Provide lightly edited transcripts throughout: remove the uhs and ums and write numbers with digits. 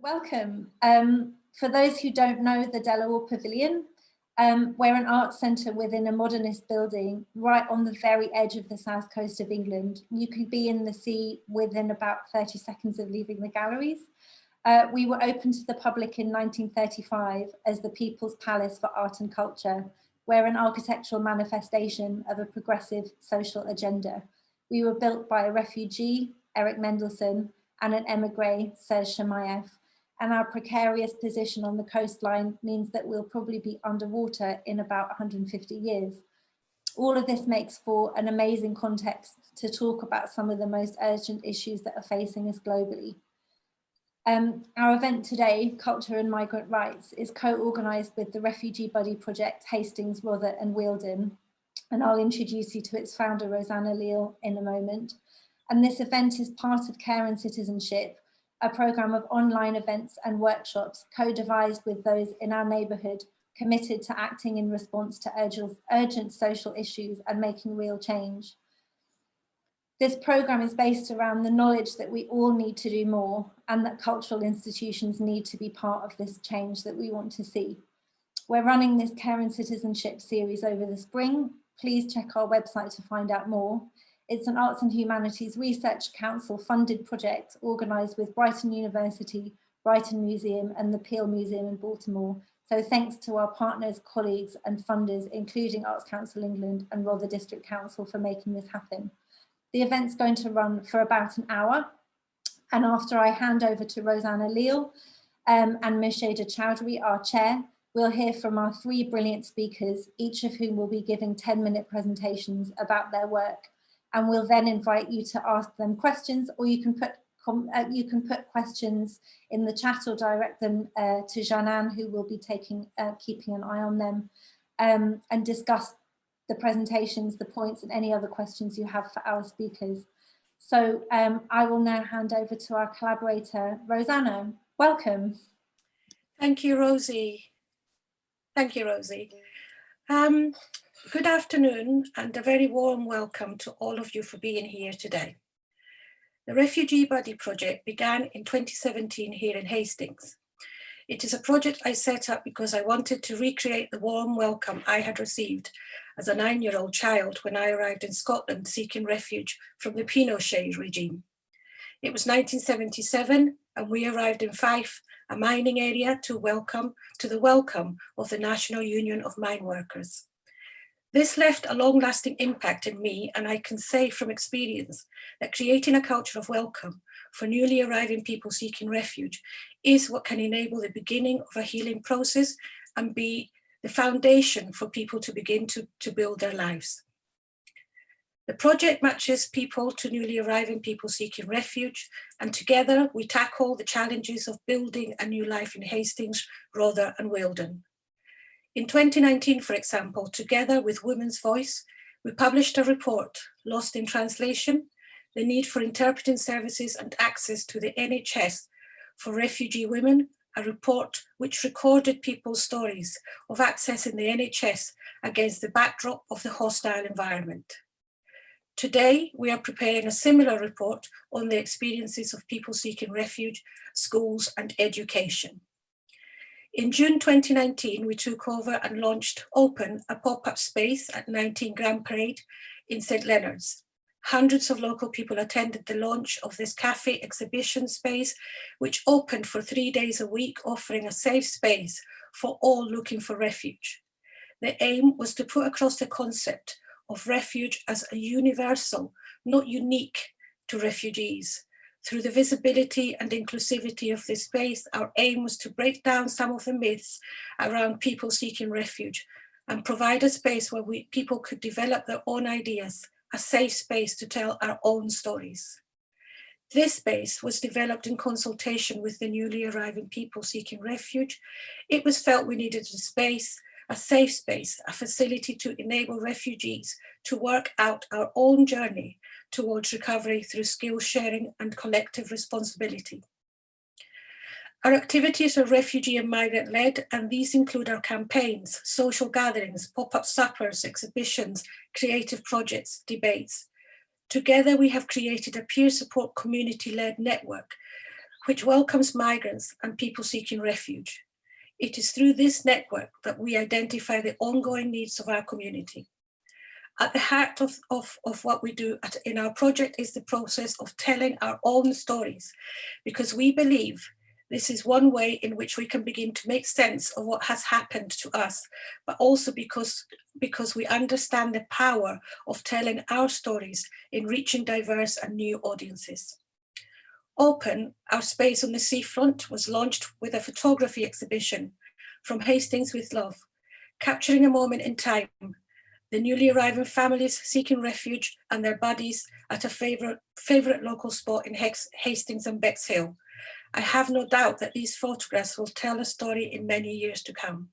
Welcome. For those who don't know the Delaware Pavilion, we're an art centre within a modernist building right on the very edge of the south coast of England. You could be in the sea within about 30 seconds of leaving the galleries. We were opened to the public in 1935 as the People's Palace for Art and Culture. We're an architectural manifestation of a progressive social agenda. We were built by a refugee, Eric Mendelsohn, and an emigre, Serge Chamayev. And our precarious position on the coastline means that we'll probably be underwater in about 150 years. All of this makes for an amazing context to talk about some of the most urgent issues that are facing us globally. Our event today, Culture and Migrant Rights, is co-organised with the Refugee Buddy Project, Hastings, Rother and Wealden, and I'll introduce you to its founder, Rosanna Leal, in a moment. And this event is part of Care and Citizenship, a programme of online events and workshops co-devised with those in our neighbourhood committed to acting in response to urgent social issues and making real change. This programme is based around the knowledge that we all need to do more and that cultural institutions need to be part of this change that we want to see. We're running this Care and Citizenship series over the spring. Please check our website to find out more. It's an Arts and Humanities Research Council funded project organised with Brighton University, Brighton Museum and the Peel Museum in Baltimore. So thanks to our partners, colleagues and funders, including Arts Council England and Rother District Council for making this happen. The event's going to run for about an hour. And after I hand over to Rosanna Leal and Misheda Chowdhury, our chair, we'll hear from our three brilliant speakers, each of whom will be giving 10-minute presentations about their work. And we'll then invite you to ask them questions, or you can put questions in the chat or direct them to Janan, who will be keeping an eye on them, and discuss the presentations, the points, and any other questions you have for our speakers. So I will now hand over to our collaborator, Rosanna. Welcome. Thank you, Rosie. Thank you, Rosie. Good afternoon and a very warm welcome to all of you for being here today. The Refugee Buddy Project began in 2017 here in Hastings. It is a project I set up because I wanted to recreate the warm welcome I had received as a 9-year-old child when I arrived in Scotland seeking refuge from the Pinochet regime. It was 1977 and we arrived in Fife, a mining area, to the welcome of the National Union of Mine Workers. This left a long-lasting impact in me, and I can say from experience that creating a culture of welcome for newly arriving people seeking refuge is what can enable the beginning of a healing process and be the foundation for people to begin to build their lives. The project matches people to newly arriving people seeking refuge, and together we tackle the challenges of building a new life in Hastings, Rother and Wealden. In 2019, for example, together with Women's Voice, we published a report, Lost in Translation, the need for interpreting services and access to the NHS for refugee women, a report which recorded people's stories of accessing the NHS against the backdrop of the hostile environment. Today, we are preparing a similar report on the experiences of people seeking refuge, schools and education. In June 2019, we took over and launched Open, a pop-up space at 19 Grand Parade in St. Leonard's. Hundreds of local people attended the launch of this cafe exhibition space, which opened for 3 days a week, offering a safe space for all looking for refuge. The aim was to put across the concept of refuge as a universal, not unique to refugees. Through the visibility and inclusivity of this space, our aim was to break down some of the myths around people seeking refuge and provide a space where people could develop their own ideas, a safe space to tell our own stories. This space was developed in consultation with the newly arriving people seeking refuge. It was felt we needed a space, a safe space, a facility to enable refugees to work out our own journey towards recovery through skill sharing and collective responsibility. Our activities are refugee and migrant led, and these include our campaigns, social gatherings, pop-up suppers, exhibitions, creative projects, debates. Together we have created a peer support community led network which welcomes migrants and people seeking refuge. It is through this network that we identify the ongoing needs of our community. At the heart of what we do in our project is the process of telling our own stories, because we believe this is one way in which we can begin to make sense of what has happened to us, but also because we understand the power of telling our stories in reaching diverse and new audiences. Open, our space on the seafront, was launched with a photography exhibition, From Hastings with Love, capturing a moment in time, the newly arriving families seeking refuge and their buddies at a favourite local spot in Hastings and Bexhill. I have no doubt that these photographs will tell a story in many years to come.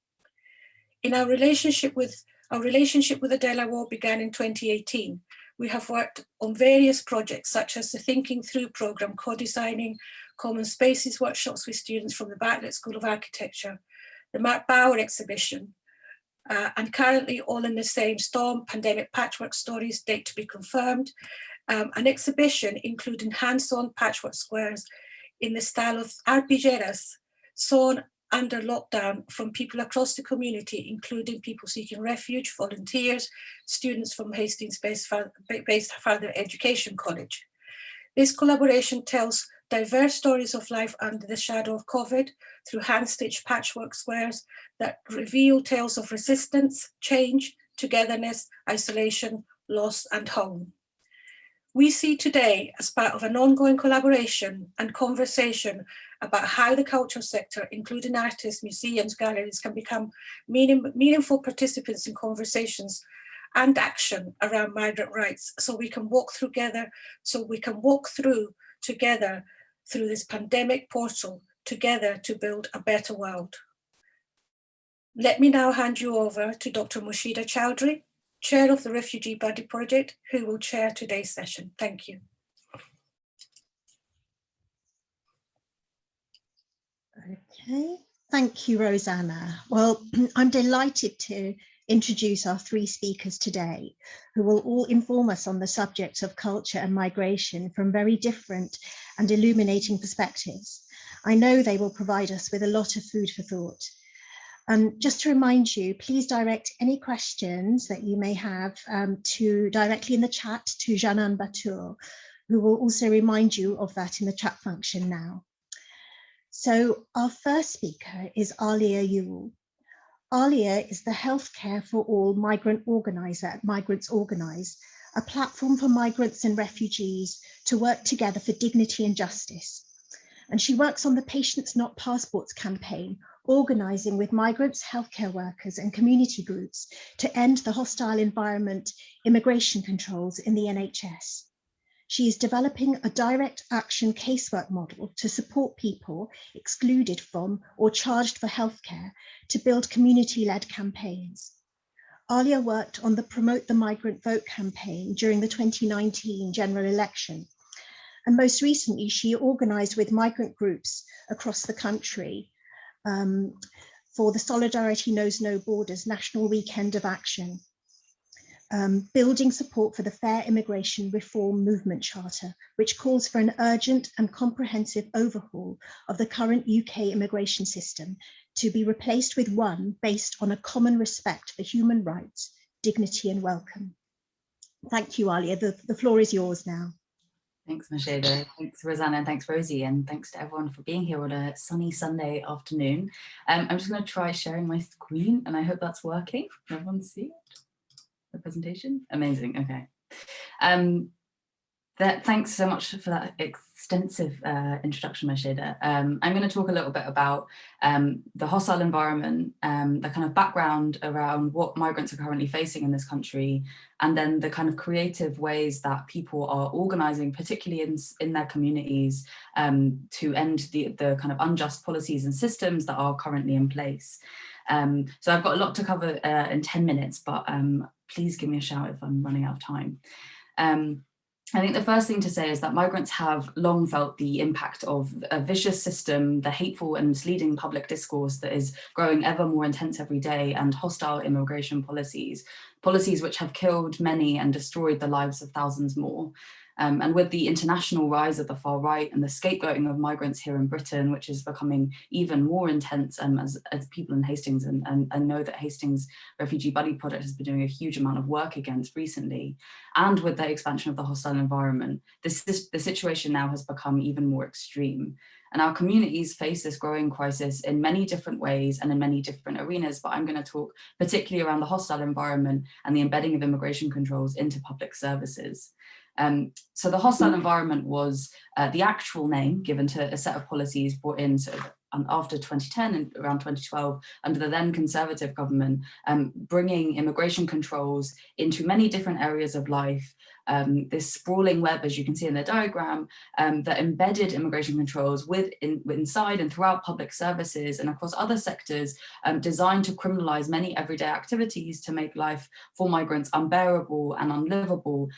Our relationship with the De La War began in 2018. We have worked on various projects such as the Thinking Through programme, co-designing common spaces workshops with students from the Bartlett School of Architecture, the Mark Bauer exhibition, and currently All in the Same Storm, Pandemic Patchwork Stories, date to be confirmed, an exhibition including hands-on patchwork squares in the style of arpilleras, sewn under lockdown from people across the community, including people seeking refuge, volunteers, students from Hastings-based Further Education College. This collaboration tells diverse stories of life under the shadow of COVID through hand-stitched patchwork squares that reveal tales of resistance, change, togetherness, isolation, loss, and home. We see today as part of an ongoing collaboration and conversation about how the cultural sector, including artists, museums, galleries, can become meaningful participants in conversations and action around migrant rights, so we can walk through together through this pandemic portal, together to build a better world. Let me now hand you over to Dr. Mushida Chowdhury, Chair of the Refugee Buddy Project, who will chair today's session. Thank you. Okay, thank you, Rosanna. Well, I'm delighted to introduce our three speakers today, who will all inform us on the subject of culture and migration from very different and illuminating perspectives. I know they will provide us with a lot of food for thought. Just to remind you, please direct any questions that you may have directly in the chat to Janan Batur, who will also remind you of that in the chat function now. So our first speaker is Alia Ewell. Alia is the Healthcare for All migrant organizer at Migrants Organise, a platform for migrants and refugees to work together for dignity and justice. And she works on the Patients Not Passports campaign, organising with migrants, healthcare workers and community groups to end the hostile environment immigration controls in the NHS. She is developing a direct action casework model to support people excluded from or charged for healthcare to build community-led campaigns. Alia worked on the Promote the Migrant Vote campaign during the 2019 general election. And most recently, she organised with migrant groups across the country for the Solidarity Knows No Borders National Weekend of Action, building support for the Fair Immigration Reform Movement Charter, which calls for an urgent and comprehensive overhaul of the current UK immigration system to be replaced with one based on a common respect for human rights, dignity and welcome. Thank you, Alia. The floor is yours now. Thanks, Mushida. Thanks, Rosanna, and thanks, Rosie, and thanks to everyone for being here on a sunny Sunday afternoon. I'm just going to try sharing my screen, and I hope that's working. Can everyone see it? The presentation? Amazing. Okay. Thanks so much for that extensive introduction, Mushida. I'm going to talk a little bit about the hostile environment, the kind of background around what migrants are currently facing in this country, and then the kind of creative ways that people are organising, particularly in their communities, to end the kind of unjust policies and systems that are currently in place. So I've got a lot to cover in 10 minutes, but please give me a shout if I'm running out of time. I think the first thing to say is that migrants have long felt the impact of a vicious system, the hateful and misleading public discourse that is growing ever more intense every day, and hostile immigration policies which have killed many and destroyed the lives of thousands more. And with the international rise of the far right and the scapegoating of migrants here in Britain, which is becoming even more intense as people in Hastings, and know that Hastings Refugee Buddy Project has been doing a huge amount of work against recently, and with the expansion of the hostile environment, the situation now has become even more extreme. And our communities face this growing crisis in many different ways and in many different arenas, but I'm going to talk particularly around the hostile environment and the embedding of immigration controls into public services. So the hostile environment was the actual name given to a set of policies brought in sort of after 2010 and around 2012 under the then Conservative government, bringing immigration controls into many different areas of life. This sprawling web, as you can see in the diagram, that embedded immigration controls inside and throughout public services and across other sectors, designed to criminalize many everyday activities to make life for migrants unbearable and unlivable,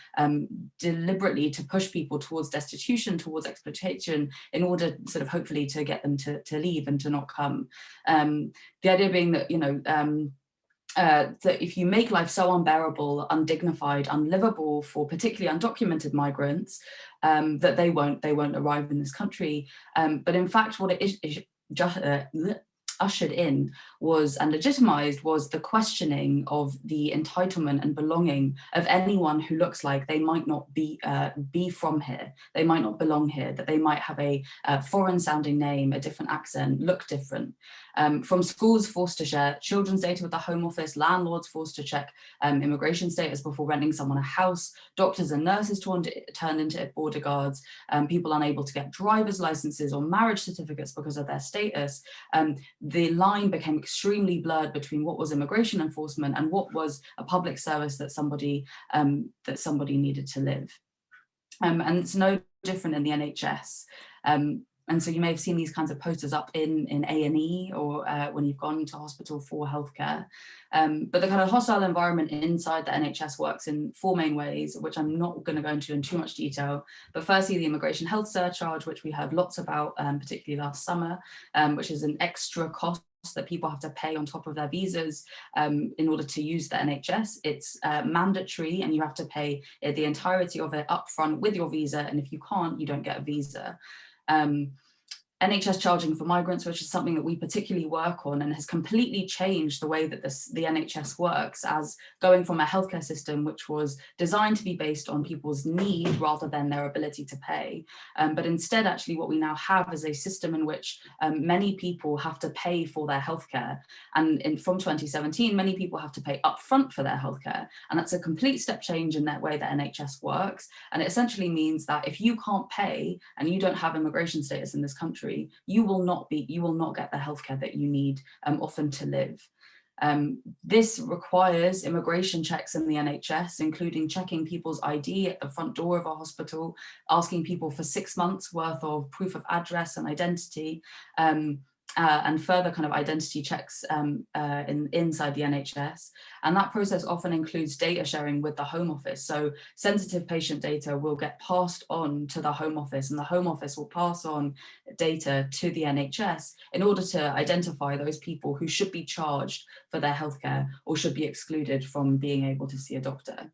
deliberately to push people towards destitution, towards exploitation, in order sort of hopefully to get them to leave and to not come. The idea being that, that if you make life so unbearable, undignified, unlivable for particularly undocumented migrants, that they won't arrive in this country. But in fact, what it ushered in was and legitimized was the questioning of the entitlement and belonging of anyone who looks like they might not be from here, they might not belong here, that they might have a foreign sounding name, a different accent, look different. From schools forced to share children's data with the Home Office, landlords forced to check immigration status before renting someone a house, doctors and nurses turned into border guards, people unable to get driver's licenses or marriage certificates because of their status. The line became extremely blurred between what was immigration enforcement and what was a public service that somebody needed to live. And it's no different in the NHS. And so you may have seen these kinds of posters up in A&E or when you've gone to hospital for healthcare. But the kind of hostile environment inside the NHS works in four main ways, which I'm not going to go into in too much detail. But firstly, the immigration health surcharge, which we heard lots about, particularly last summer, which is an extra cost that people have to pay on top of their visas in order to use the NHS. It's mandatory and you have to pay the entirety of it upfront with your visa. And if you can't, you don't get a visa. NHS charging for migrants, which is something that we particularly work on and has completely changed the way that the NHS works, as going from a healthcare system which was designed to be based on people's need rather than their ability to pay. But instead, actually, what we now have is a system in which many people have to pay for their healthcare. And from 2017, many people have to pay upfront for their healthcare. And that's a complete step change in that way that NHS works. And it essentially means that if you can't pay and you don't have immigration status in this country, you will not get the healthcare that you need, often to live. This requires immigration checks in the NHS, including checking people's ID at the front door of a hospital, asking people for 6 months worth of proof of address and identity, and further kind of identity checks inside the NHS. And that process often includes data sharing with the Home Office. So sensitive patient data will get passed on to the Home Office, and the Home Office will pass on data to the NHS in order to identify those people who should be charged for their healthcare or should be excluded from being able to see a doctor.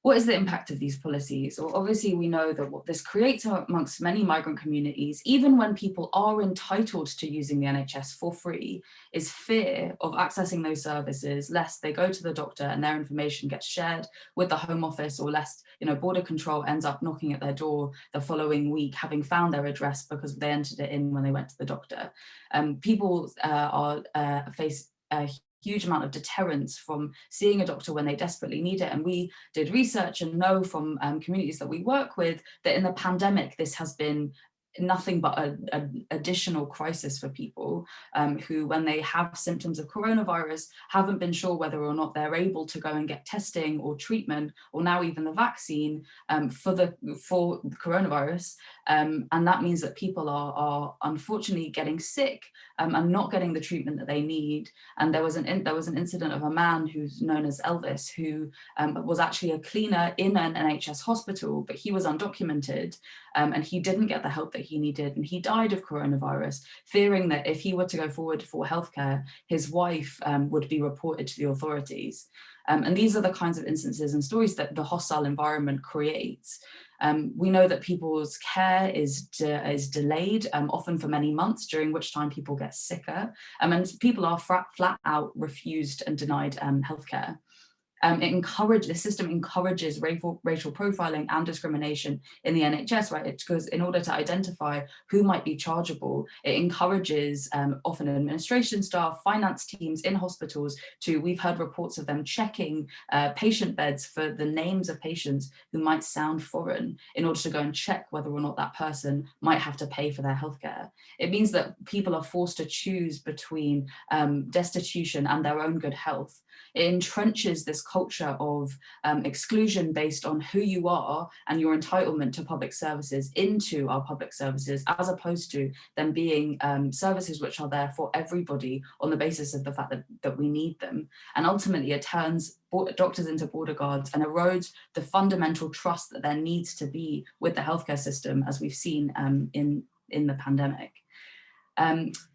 What is the impact of these policies? Well, obviously, we know that what this creates amongst many migrant communities, even when people are entitled to using the NHS for free, is fear of accessing those services, lest they go to the doctor and their information gets shared with the Home Office, or lest border control ends up knocking at their door the following week, having found their address because they entered it in when they went to the doctor. People face a huge amount of deterrence from seeing a doctor when they desperately need it. And we did research and know from communities that we work with that in the pandemic, this has been nothing but an additional crisis for people who, when they have symptoms of coronavirus, haven't been sure whether or not they're able to go and get testing or treatment, or now even the vaccine for the coronavirus. And that means that people are unfortunately getting sick and not getting the treatment that they need. And there was an incident of a man who's known as Elvis, who was actually a cleaner in an NHS hospital, but he was undocumented and he didn't get the help that that he needed, and he died of coronavirus, fearing that if he were to go forward for healthcare, his wife would be reported to the authorities. And these are the kinds of instances and stories that the hostile environment creates. We know that people's care is delayed, often for many months, during which time people get sicker, and people are flat out refused and denied healthcare. The system encourages racial profiling and discrimination in the NHS, right? Because in order to identify who might be chargeable, it encourages often administration staff, finance teams in hospitals we've heard reports of them checking patient beds for the names of patients who might sound foreign in order to go and check whether or not that person might have to pay for their healthcare. It means that people are forced to choose between destitution and their own good health. It entrenches this culture of exclusion based on who you are and your entitlement to public services into our public services, as opposed to them being services which are there for everybody on the basis of the fact that we need them. And ultimately it turns doctors into border guards and erodes the fundamental trust that there needs to be with the healthcare system, as we've seen in the pandemic.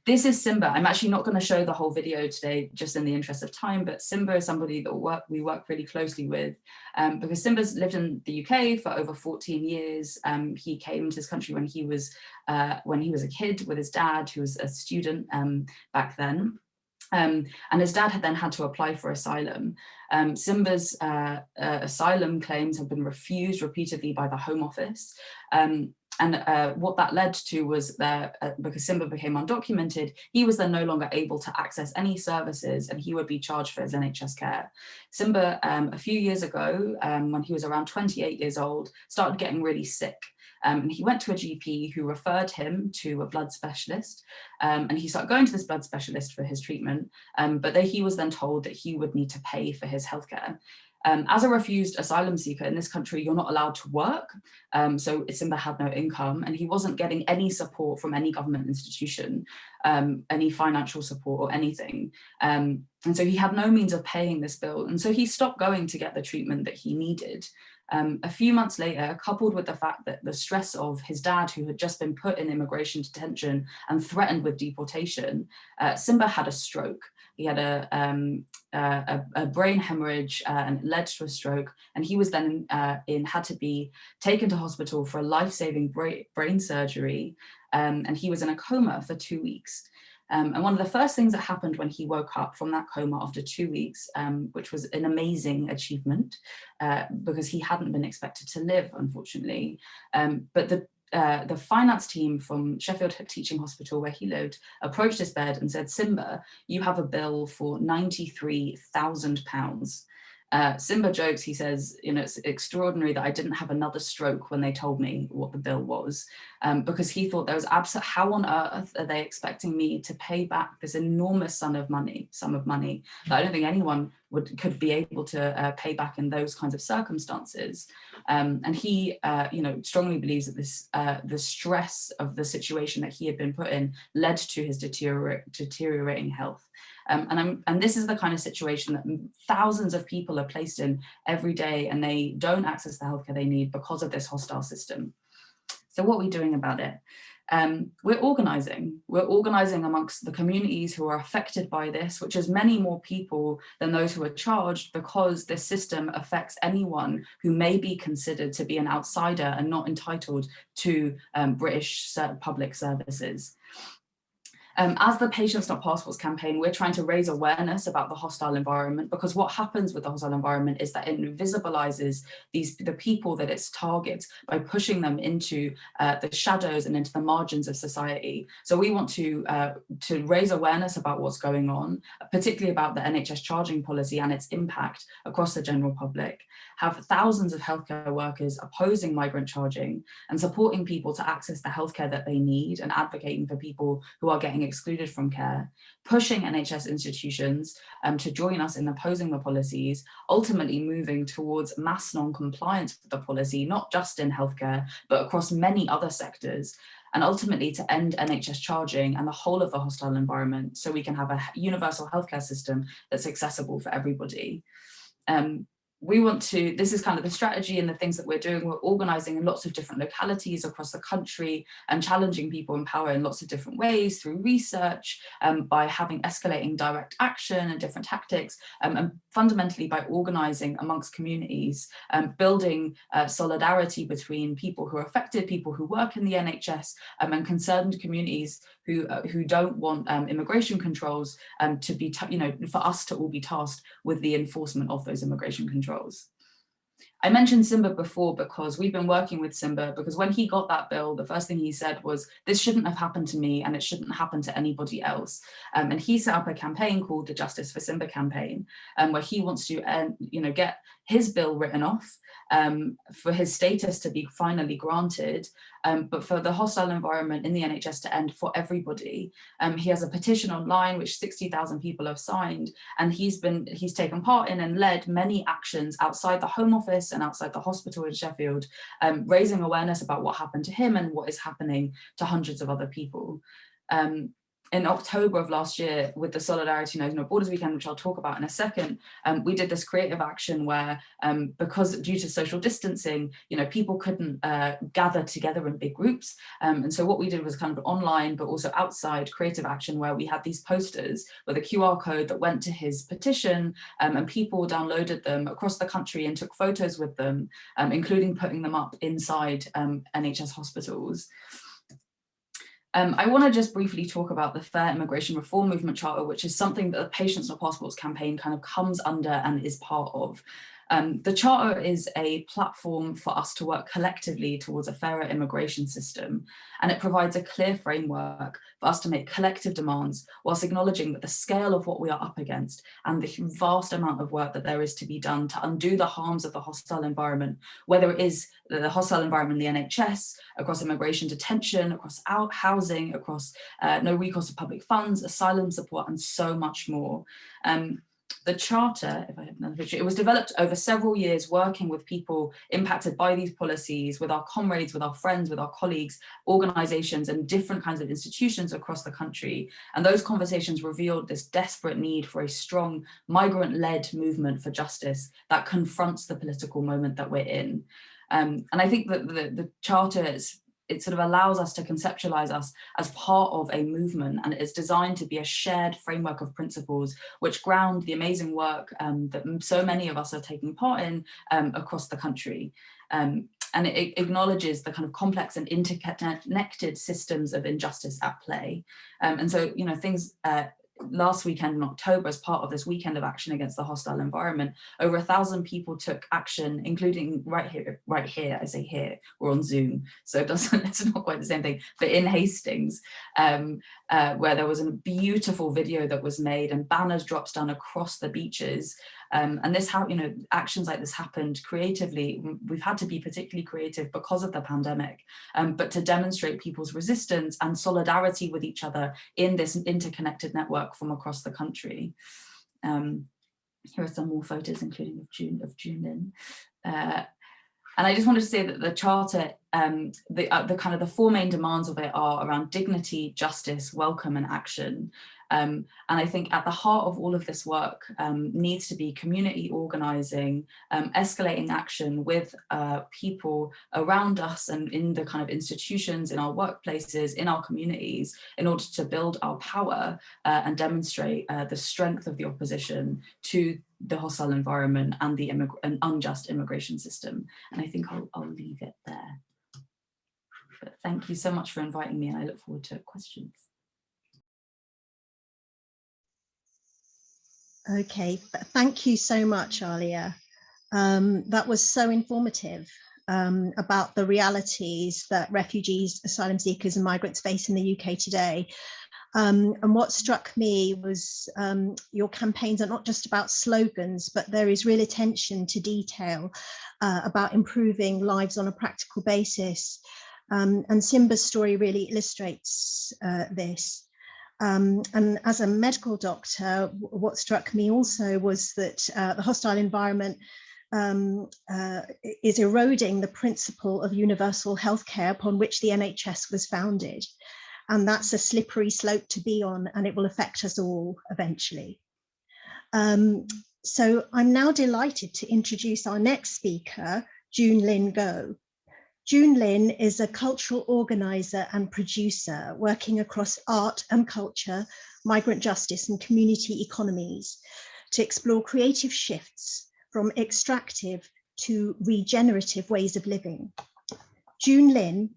This is Simba. I'm actually not going to show the whole video today, just in the interest of time, but Simba is somebody that we work really closely with, because Simba's lived in the UK for over 14 years. He came to this country when he was a kid with his dad, who was a student back then. And his dad had then had to apply for asylum. Simba's asylum claims have been refused repeatedly by the Home Office. And what that led to was that because Simba became undocumented, he was then no longer able to access any services, and he would be charged for his NHS care. Simba, a few years ago, when he was around 28 years old, started getting really sick. And he went to a GP who referred him to a blood specialist, and he started going to this blood specialist for his treatment, but he was then told that he would need to pay for his healthcare. As a refused asylum seeker in this country, you're not allowed to work. So Simba had no income, and he wasn't getting any support from any government institution, any financial support or anything. And so he had no means of paying this bill. And so he stopped going to get the treatment that he needed. A few months later, coupled with the fact that the stress of his dad, who had just been put in immigration detention and threatened with deportation, Simba had a stroke. He had a brain hemorrhage and it led to a stroke. And he was then had to be taken to hospital for a life-saving brain surgery. And he was in a coma for 2 weeks. And one of the first things that happened when he woke up from that coma after 2 weeks, which was an amazing achievement because he hadn't been expected to live, unfortunately. But the finance team from Sheffield Teaching Hospital, where he lived, approached his bed and said, "Simba, you have a bill for £93,000. Simba jokes, he says, it's extraordinary that I didn't have another stroke when they told me what the bill was, because he thought there was how on earth are they expecting me to pay back this enormous sum of money that I don't think anyone could be able to pay back in those kinds of circumstances. And he, strongly believes that the stress of the situation that he had been put in led to his deteriorating health. And this is the kind of situation that thousands of people are placed in every day, and they don't access the healthcare they need because of this hostile system. So what are we doing about it? We're organising amongst the communities who are affected by this, which is many more people than those who are charged, because this system affects anyone who may be considered to be an outsider and not entitled to British public services. As the Patients Not Passports campaign, we're trying to raise awareness about the hostile environment, because what happens with the hostile environment is that it invisibilizes the people that it targets by pushing them into the shadows and into the margins of society. So we want to raise awareness about what's going on, particularly about the NHS charging policy and its impact across the general public, have thousands of healthcare workers opposing migrant charging and supporting people to access the healthcare that they need, and advocating for people who are getting excluded from care, pushing NHS institutions to join us in opposing the policies, ultimately moving towards mass non-compliance with the policy, not just in healthcare, but across many other sectors, and ultimately to end NHS charging and the whole of the hostile environment, so we can have a universal healthcare system that's accessible for everybody. we want to, this is kind of the strategy and the things that we're doing. We're organising in lots of different localities across the country and challenging people in power in lots of different ways through research, by having escalating direct action and different tactics, and fundamentally by organising amongst communities, building solidarity between people who are affected, people who work in the NHS, and concerned communities who don't want immigration controls to be, for us to all be tasked with the enforcement of those immigration controls. I mentioned Simba before because we've been working with Simba, because when he got that bill, the first thing he said was, this shouldn't have happened to me and it shouldn't happen to anybody else. And he set up a campaign called the Justice for Simba campaign, where he wants to get his bill written off, for his status to be finally granted, but for the hostile environment in the NHS to end for everybody. He has a petition online which 60,000 people have signed, and he's taken part in and led many actions outside the Home Office and outside the hospital in Sheffield, raising awareness about what happened to him and what is happening to hundreds of other people. In October of last year, with the Solidarity Knows No Borders weekend, which I'll talk about in a second, we did this creative action where, because due to social distancing, people couldn't gather together in big groups. And so what we did was kind of online, but also outside creative action, where we had these posters with a QR code that went to his petition, and people downloaded them across the country and took photos with them, including putting them up inside NHS hospitals. I want to just briefly talk about the Fair Immigration Reform Movement Charter, which is something that the Patients Not Passports campaign kind of comes under and is part of. The Charter is a platform for us to work collectively towards a fairer immigration system, and it provides a clear framework for us to make collective demands whilst acknowledging that the scale of what we are up against and the vast amount of work that there is to be done to undo the harms of the hostile environment, whether it is the hostile environment in the NHS, across immigration detention, across housing, across no recourse to public funds, asylum support, and so much more. The Charter, if I have another picture, it was developed over several years working with people impacted by these policies, with our comrades, with our friends, with our colleagues, organisations and different kinds of institutions across the country. And those conversations revealed this desperate need for a strong migrant-led movement for justice that confronts the political moment that we're in. And I think that the Charter it sort of allows us to conceptualize us as part of a movement, and it is designed to be a shared framework of principles which ground the amazing work that so many of us are taking part in across the country. And it acknowledges the kind of complex and interconnected systems of injustice at play. And so, things last weekend in October, as part of this weekend of action against the hostile environment, over 1,000 people took action, including right here, I say here, we're on Zoom, so it's not quite the same thing, but in Hastings, where there was a beautiful video that was made and banners dropped down across the beaches. And this, actions like this happened creatively. We've had to be particularly creative because of the pandemic, but to demonstrate people's resistance and solidarity with each other in this interconnected network from across the country. Here are some more photos, including of June Lin. And I just wanted to say that the Charter, the four main demands of it are around dignity, justice, welcome, and action. And I think at the heart of all of this work needs to be community organising, escalating action with people around us and in the kind of institutions, in our workplaces, in our communities, in order to build our power and demonstrate the strength of the opposition to the hostile environment and the unjust immigration system. And I think I'll leave it there. But thank you so much for inviting me, and I look forward to questions. Okay, thank you so much, Alia. That was so informative about the realities that refugees, asylum seekers and migrants face in the UK today. And what struck me was your campaigns are not just about slogans, but there is real attention to detail about improving lives on a practical basis. And Simba's story really illustrates this. And as a medical doctor, what struck me also was that the hostile environment is eroding the principle of universal healthcare upon which the NHS was founded. And that's a slippery slope to be on, and it will affect us all eventually. So I'm now delighted to introduce our next speaker, June Lin Goh. June Lin is a cultural organizer and producer working across art and culture, migrant justice and community economies to explore creative shifts from extractive to regenerative ways of living. June Lin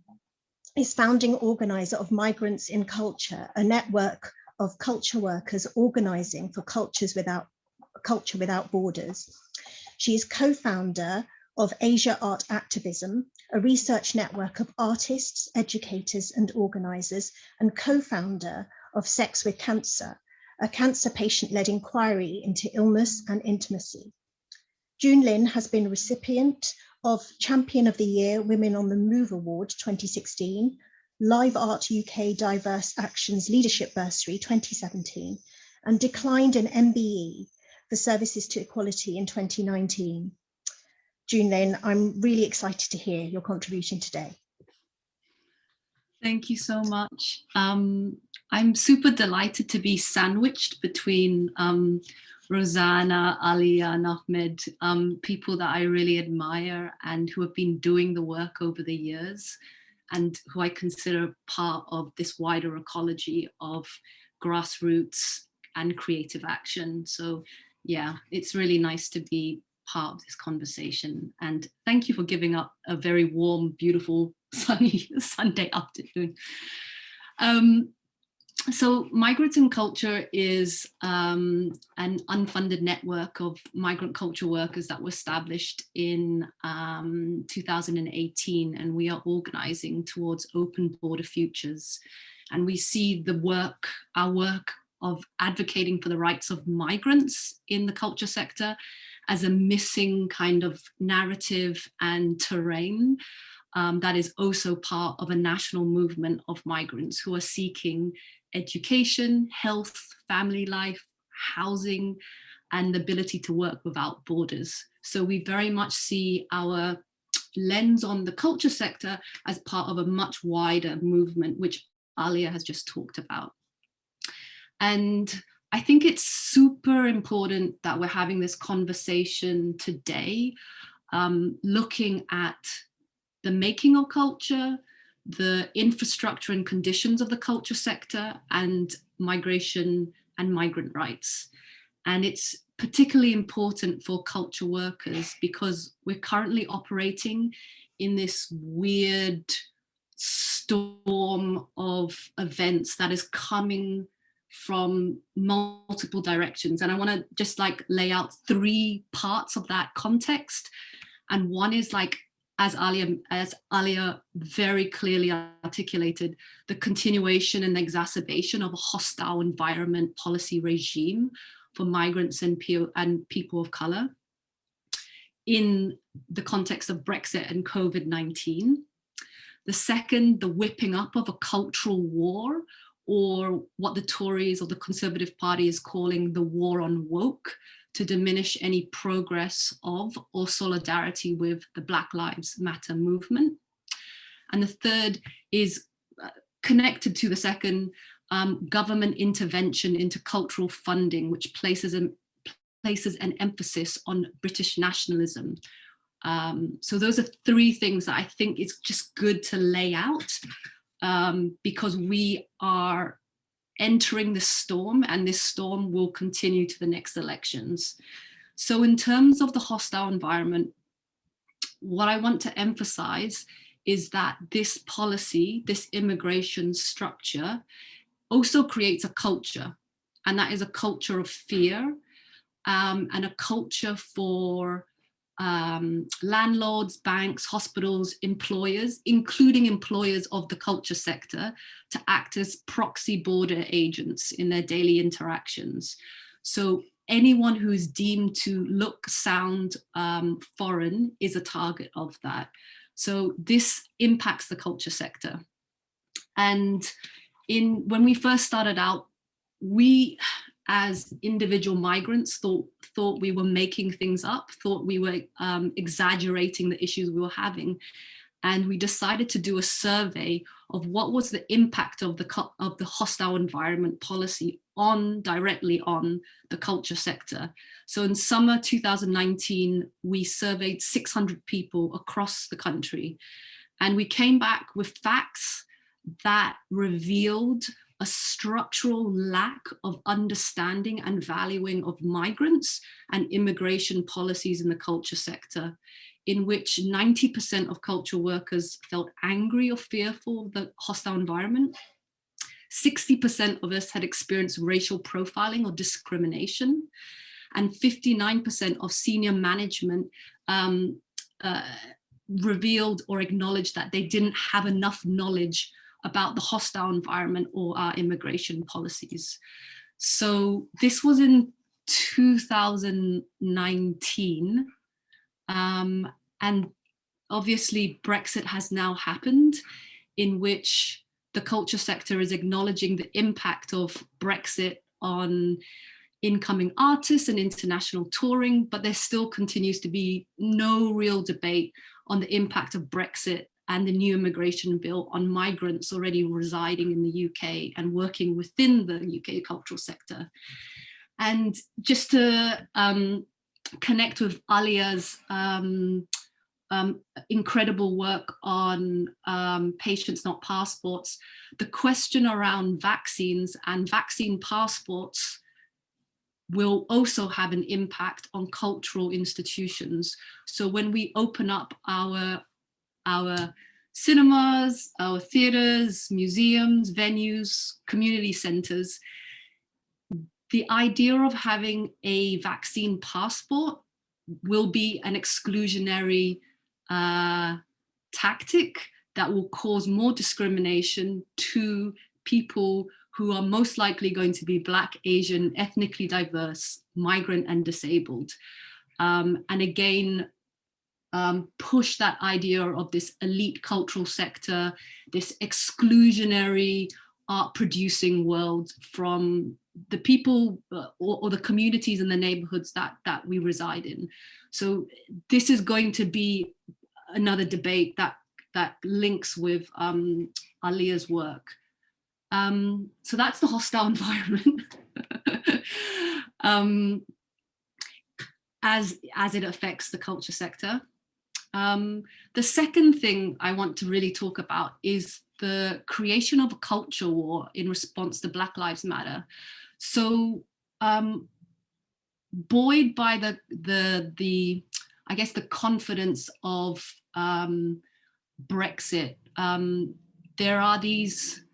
is founding organizer of Migrants in Culture, a network of culture workers organizing for Culture Without Borders. She is co-founder of Asia Art Activism, a research network of artists, educators and organizers, and co-founder of Sex with Cancer, a cancer patient-led inquiry into illness and intimacy. June Lin has been recipient of Champion of the Year Women on the Move Award 2016, Live Art UK Diverse Actions Leadership Bursary 2017, and declined an MBE for Services to Equality in 2019. June Lin, I'm really excited to hear your contribution today. Thank you so much. I'm super delighted to be sandwiched between Rosanna, Alia and Ahmed, people that I really admire and who have been doing the work over the years and who I consider part of this wider ecology of grassroots and creative action. So yeah, it's really nice to be part of this conversation, and thank you for giving up a very warm, beautiful, sunny Sunday afternoon. So Migrants in Culture is an unfunded network of migrant culture workers that was established in 2018, and we are organizing towards open border futures. And we see the work, our work of advocating for the rights of migrants in the culture sector as a missing kind of narrative and terrain that is also part of a national movement of migrants who are seeking education, health, family life, housing, and the ability to work without borders. So we very much see our lens on the culture sector as part of a much wider movement, which Alia has just talked about. And I think it's super important that we're having this conversation today, looking at the making of culture, the infrastructure and conditions of the culture sector, and migration and migrant rights. And it's particularly important for culture workers because we're currently operating in this weird storm of events that is coming from multiple directions. And I want to just like lay out 3 parts of that context. And one is like, as Alia very clearly articulated, the continuation and exacerbation of a hostile environment policy regime for migrants and people of color in the context of Brexit and COVID-19. The second, the whipping up of a cultural war, or what the Tories or the Conservative Party is calling the war on woke, to diminish any progress of or solidarity with the Black Lives Matter movement. And the third is connected to the second, government intervention into cultural funding, which places an emphasis on British nationalism. So those are 3 things that I think it's just good to lay out because we are entering the storm, and this storm will continue to the next elections. So in terms of the hostile environment, what I want to emphasize is that this policy, this immigration structure, also creates a culture, and that is a culture of fear and a culture for landlords, banks, hospitals, employers, including employers of the culture sector, to act as proxy border agents in their daily interactions. So anyone who is deemed to look, sound foreign is a target of that. So this impacts the culture sector. And when we first started out, we as individual migrants thought we were making things up, thought we were exaggerating the issues we were having. And we decided to do a survey of what was the impact of the hostile environment policy directly on the culture sector. So in summer 2019, we surveyed 600 people across the country, and we came back with facts that revealed a structural lack of understanding and valuing of migrants and immigration policies in the culture sector, in which 90% of culture workers felt angry or fearful of the hostile environment. 60% of us had experienced racial profiling or discrimination, and 59% of senior management revealed or acknowledged that they didn't have enough knowledge about the hostile environment or our immigration policies. So this was in 2019. And obviously Brexit has now happened, in which the culture sector is acknowledging the impact of Brexit on incoming artists and international touring, but there still continues to be no real debate on the impact of Brexit and the new immigration bill on migrants already residing in the UK and working within the UK cultural sector. And just to connect with Alia's incredible work on patients, not passports, the question around vaccines and vaccine passports will also have an impact on cultural institutions. So when we open up our cinemas, our theaters, museums, venues, community centers, the idea of having a vaccine passport will be an exclusionary tactic that will cause more discrimination to people who are most likely going to be Black, Asian, ethnically diverse, migrant and disabled. And again, push that idea of this elite cultural sector, this exclusionary art producing world from the people or the communities and the neighborhoods that we reside in. So this is going to be another debate that links with Alia's work. So that's the hostile environment as it affects the culture sector. The second thing I want to really talk about is the creation of a culture war in response to Black Lives Matter. So buoyed by the I guess the confidence of Brexit, there are these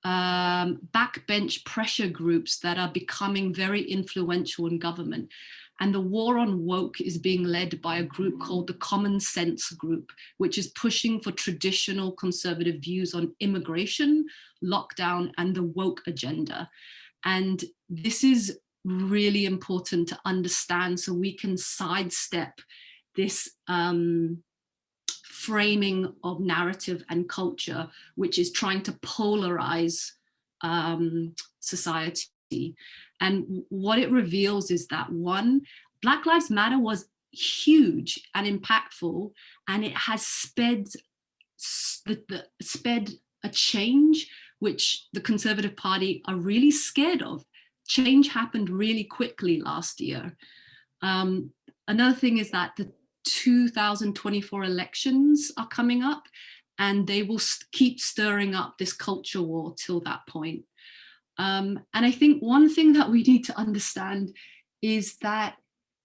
backbench pressure groups that are becoming very influential in government. And the war on woke is being led by a group called the Common Sense Group, which is pushing for traditional conservative views on immigration, lockdown, and the woke agenda. And this is really important to understand so we can sidestep this framing of narrative and culture, which is trying to polarize society. And what it reveals is that, one, Black Lives Matter was huge and impactful, and it has sped a change which the Conservative Party are really scared of. Change happened really quickly last year. Another thing is that the 2024 elections are coming up, and they will keep stirring up this culture war till that point. And I think one thing that we need to understand is that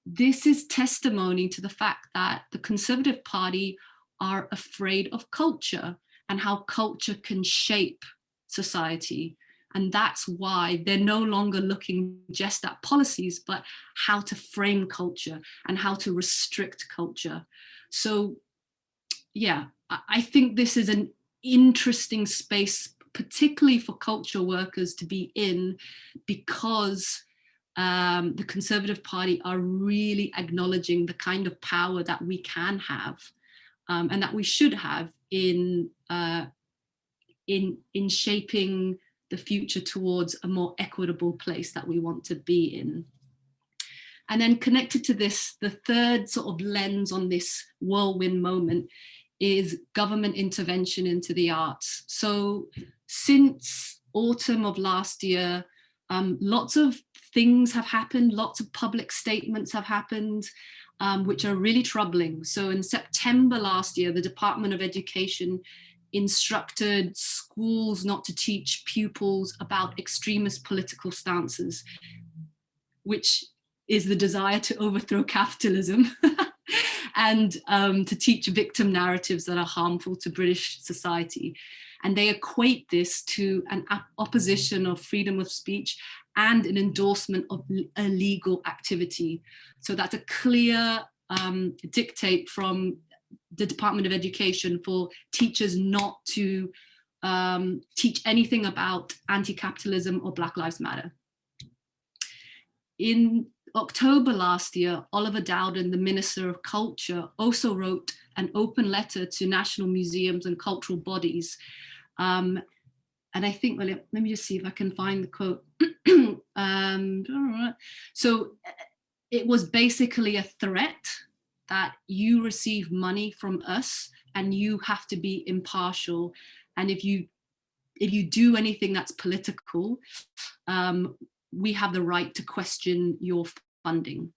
this is testimony to the fact that the Conservative Party are afraid of culture and how culture can shape society. And that's why they're no longer looking just at policies, but how to frame culture and how to restrict culture. So yeah, I think this is an interesting space, particularly for culture workers to be in, because the Conservative Party are really acknowledging the kind of power that we can have and that we should have in shaping the future towards a more equitable place that we want to be in. And then connected to this, the third sort of lens on this whirlwind moment is government intervention into the arts. So since autumn of last year, Lots of things have happened, lots of public statements have happened, which are really troubling. So in September last year, the Department of Education instructed schools not to teach pupils about extremist political stances, which is the desire to overthrow capitalism, and to teach victim narratives that are harmful to British society. And they equate this to an opposition of freedom of speech and an endorsement of illegal activity. So that's a clear dictate from the Department of Education for teachers not to teach anything about anti-capitalism or Black Lives Matter. In October last year, Oliver Dowden, the Minister of Culture, also wrote an open letter to national museums and cultural bodies. And I think, well, let me just see if I can find the quote. So it was basically a threat that you receive money from us and you have to be impartial. And if you do anything that's political, we have the right to question your funding.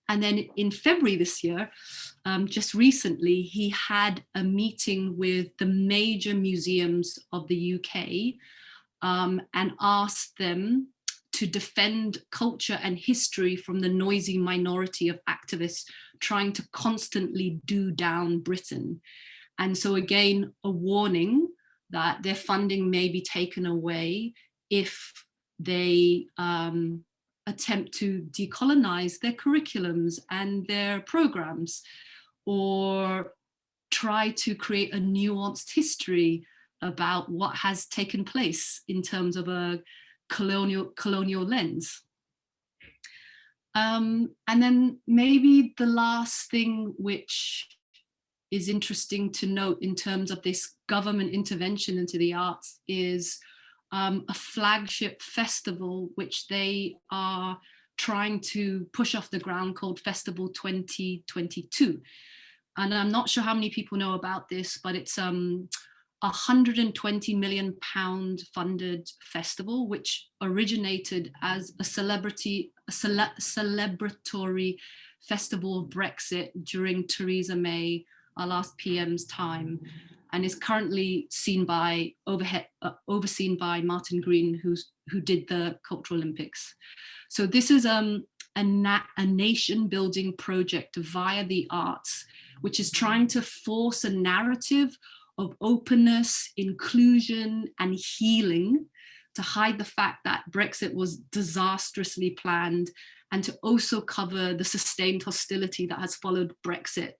And then in February this year, just recently, he had a meeting with the major museums of the UK and asked them to defend culture and history from the noisy minority of activists trying to constantly do down Britain. And so again, a warning that their funding may be taken away if they attempt to decolonize their curriculums and their programs, or try to create a nuanced history about what has taken place in terms of a colonial lens. And then maybe the last thing which is interesting to note in terms of this government intervention into the arts is a flagship festival which they are trying to push off the ground called Festival 2022. And I'm not sure how many people know about this, but it's £120 million funded festival, which originated as a celebratory festival of Brexit during Theresa May, our last PM's time, and is currently overseen by Martin Green, who did the Cultural Olympics. So this is a nation building project via the arts, which is trying to force a narrative of openness, inclusion, and healing to hide the fact that Brexit was disastrously planned, and to also cover the sustained hostility that has followed Brexit.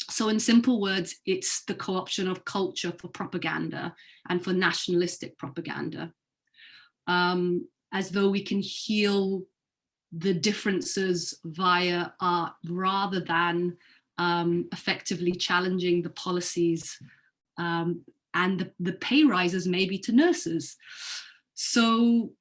So in simple words, it's the co-option of culture for propaganda and for nationalistic propaganda. As though we can heal the differences via art rather than effectively challenging the policies and the pay rises maybe to nurses. So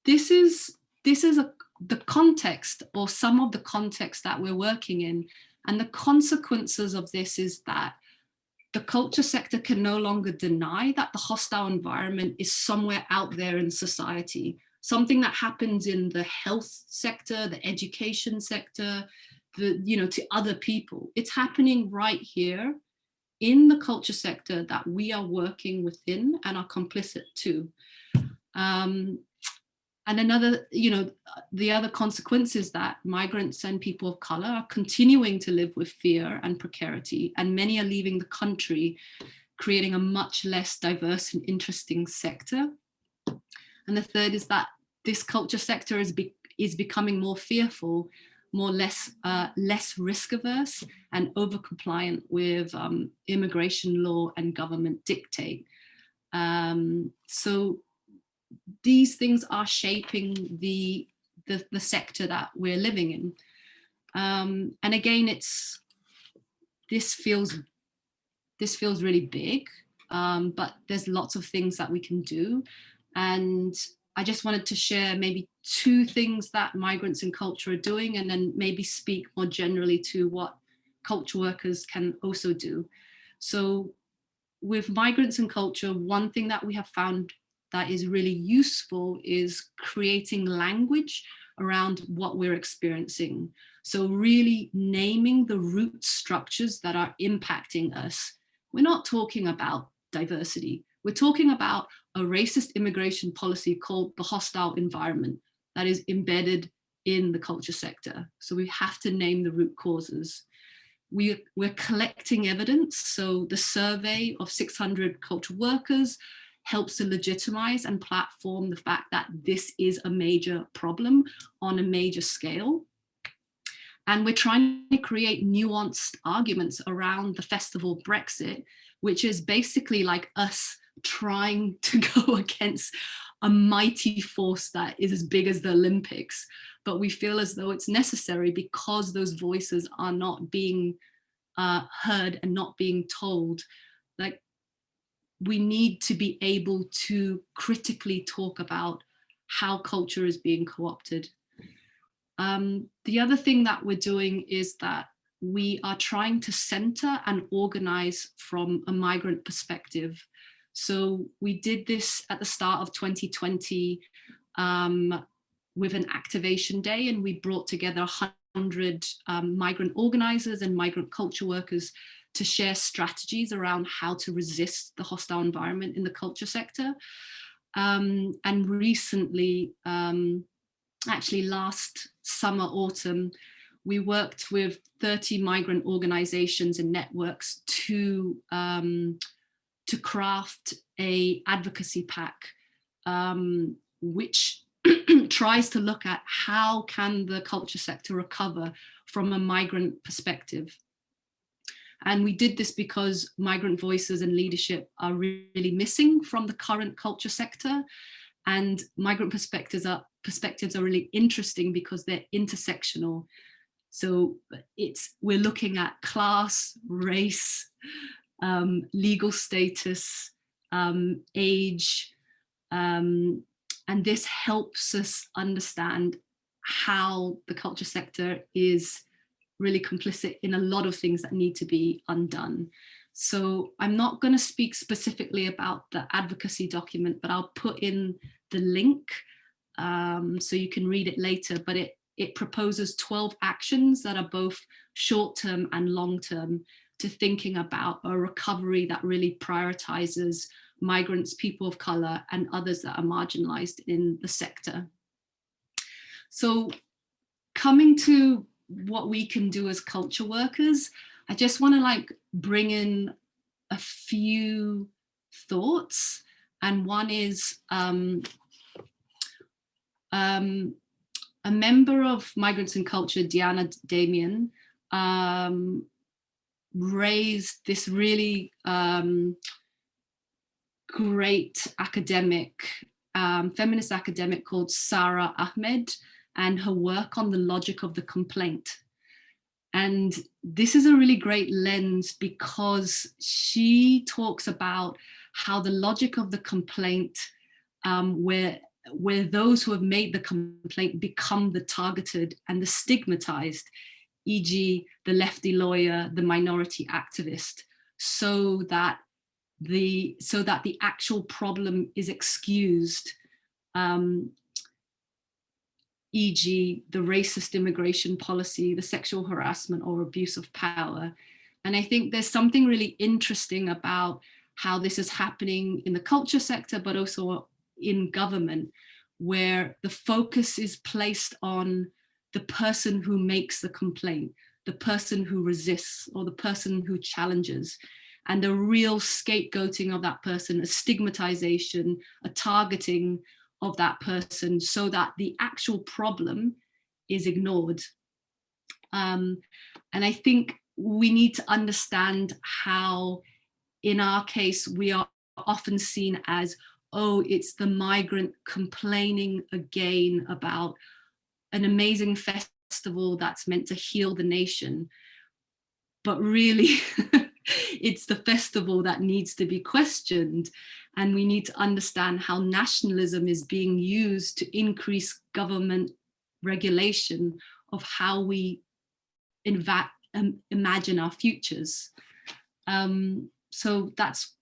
this is the context, or some of the context that we're working in. And the consequences of this is that the culture sector can no longer deny that the hostile environment is somewhere out there in society. Something that happens in the health sector, the education sector, to other people. It's happening right here in the culture sector that we are working within and are complicit to. And another, the other consequence is that migrants and people of color are continuing to live with fear and precarity, and many are leaving the country, creating a much less diverse and interesting sector. And the third is that this culture sector is becoming more fearful, less risk averse, and over compliant with immigration law and government dictate. So these things are shaping the sector that we're living in. And again, this feels really big, but there's lots of things that we can do. And I just wanted to share maybe 2 things that migrants in culture are doing, and then maybe speak more generally to what culture workers can also do. So with migrants in culture, one thing that we have found that is really useful is creating language around what we're experiencing. So really naming the root structures that are impacting us. We're not talking about diversity. We're talking about a racist immigration policy called the hostile environment that is embedded in the culture sector. So we have to name the root causes. We're collecting evidence. So the survey of 600 cultural workers helps to legitimize and platform the fact that this is a major problem on a major scale. And we're trying to create nuanced arguments around the festival Brexit, which is basically like us trying to go against a mighty force that is as big as the Olympics. But we feel as though it's necessary because those voices are not being heard and not being told. Like, we need to be able to critically talk about how culture is being co-opted. The other thing that we're doing is that we are trying to center and organize from a migrant perspective. So we did this at the start of 2020 with an activation day, and we brought together 100 migrant organizers and migrant culture workers to share strategies around how to resist the hostile environment in the culture sector. And recently, actually last summer, autumn, we worked with 30 migrant organizations and networks to craft a advocacy pack, which tries to look at how can the culture sector recover from a migrant perspective. And we did this because migrant voices and leadership are really missing from the current culture sector. And migrant perspectives are really interesting because they're intersectional. So we're looking at class, race, legal status, age, and this helps us understand how the culture sector is really complicit in a lot of things that need to be undone. So I'm not going to speak specifically about the advocacy document, but I'll put in the link so you can read it later. But it proposes 12 actions that are both short-term and long-term to thinking about a recovery that really prioritizes migrants, people of color, and others that are marginalized in the sector. So coming to what we can do as culture workers, I just want to bring in a few thoughts. And one is a member of Migrants in Culture, Diana Damian, raised this really great academic, feminist academic called Sara Ahmed, and her work on the logic of the complaint. And this is a really great lens because she talks about how the logic of the complaint, where those who have made the complaint become the targeted and the stigmatized, e.g. the lefty lawyer, the minority activist, so that the actual problem is excused, e.g. the racist immigration policy, the sexual harassment or abuse of power. And I think there's something really interesting about how this is happening in the culture sector, but also in government, where the focus is placed on the person who makes the complaint, the person who resists, or the person who challenges, and the real scapegoating of that person, a stigmatization, a targeting of that person, so that the actual problem is ignored. And I think we need to understand how, in our case, we are often seen as, oh, it's the migrant complaining again about an amazing festival that's meant to heal the nation. But really, it's the festival that needs to be questioned. And we need to understand how nationalism is being used to increase government regulation of how we imagine our futures. so that's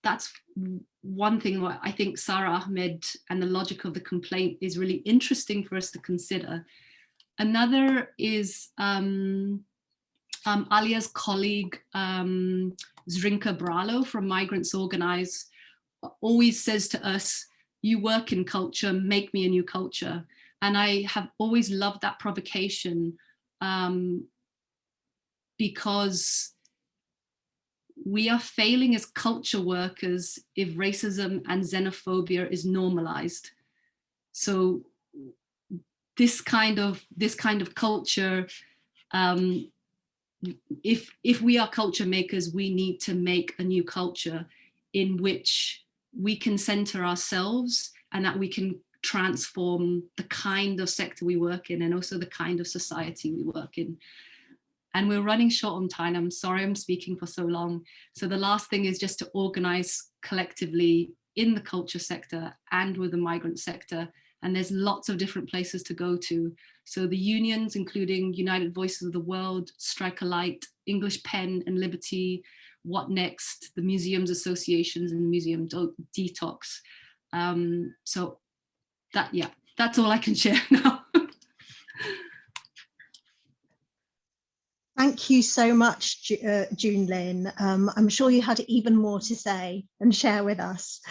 one thing where I think Sara Ahmed and the logic of the complaint is really interesting for us to consider. Another is Alia's colleague, Zrinka Bralo from Migrants Organize, always says to us, you work in culture, make me a new culture. And I have always loved that provocation because we are failing as culture workers if racism and xenophobia is normalized. So this kind of culture, if we are culture makers, we need to make a new culture in which we can center ourselves and that we can transform the kind of sector we work in and also the kind of society we work in. And we're running short on time. I'm sorry I'm speaking for so long. So the last thing is just to organize collectively in the culture sector and with the migrant sector. And there's lots of different places to go to. So the unions, including United Voices of the World, Strike a Light, English Pen and Liberty, What Next, the museums associations and Museum Detox. So that's all I can share now. Thank you so much, June Lin. I'm sure you had even more to say and share with us.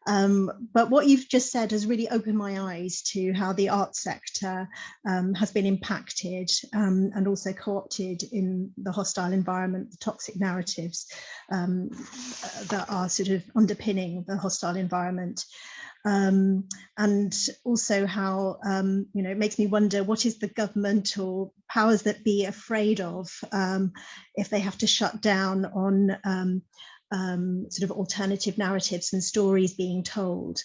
But what you've just said has really opened my eyes to how the arts sector has been impacted and also co-opted in the hostile environment, the toxic narratives that are sort of underpinning the hostile environment. And also how, it makes me wonder, what is the government or powers that be afraid of if they have to shut down on sort of alternative narratives and stories being told.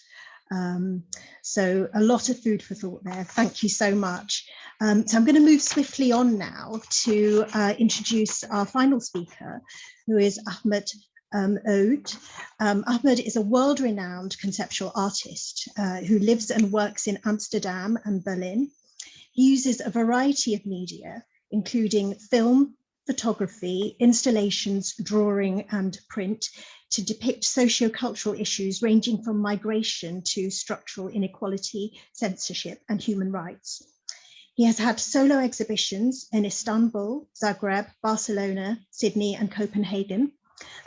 So a lot of food for thought there. Thank you so much. So I'm going to move swiftly on now to introduce our final speaker, who is Ahmed Oud. Ahmed is a world-renowned conceptual artist who lives and works in Amsterdam and Berlin. He uses a variety of media, including film, photography, installations, drawing, and print to depict socio-cultural issues ranging from migration to structural inequality, censorship, and human rights. He has had solo exhibitions in Istanbul, Zagreb, Barcelona, Sydney, and Copenhagen,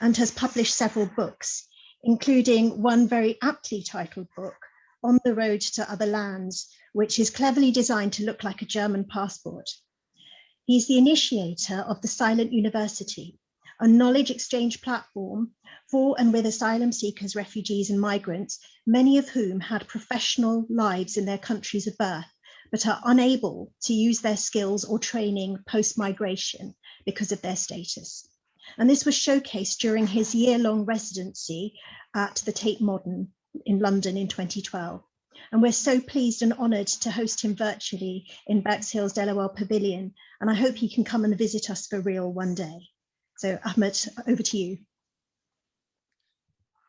and has published several books, including one very aptly titled book, On the Road to Other Lands, which is cleverly designed to look like a German passport. He's the initiator of the Silent University, a knowledge exchange platform for and with asylum seekers, refugees, and migrants, many of whom had professional lives in their countries of birth, but are unable to use their skills or training post-migration because of their status. And this was showcased during his year-long residency at the Tate Modern in London in 2012. And we're so pleased and honoured to host him virtually in Bexhill's Delaware Pavilion. And I hope he can come and visit us for real one day. So Ahmed, over to you.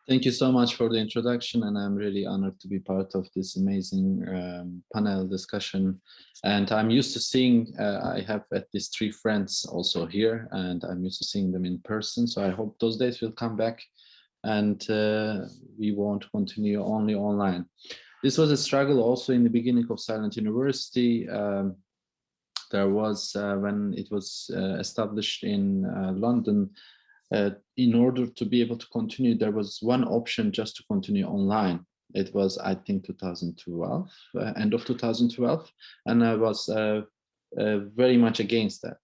Thank you so much for the introduction, and I'm really honored to be part of this amazing panel discussion. And I'm used to seeing, I have at least 3 friends also here, and I'm used to seeing them in person. So I hope those days will come back and we won't continue only online. This was a struggle also in the beginning of Silent University. There was, when it was established in London, in order to be able to continue, there was one option just to continue online. It was, I think, 2012, end of 2012, and I was very much against that.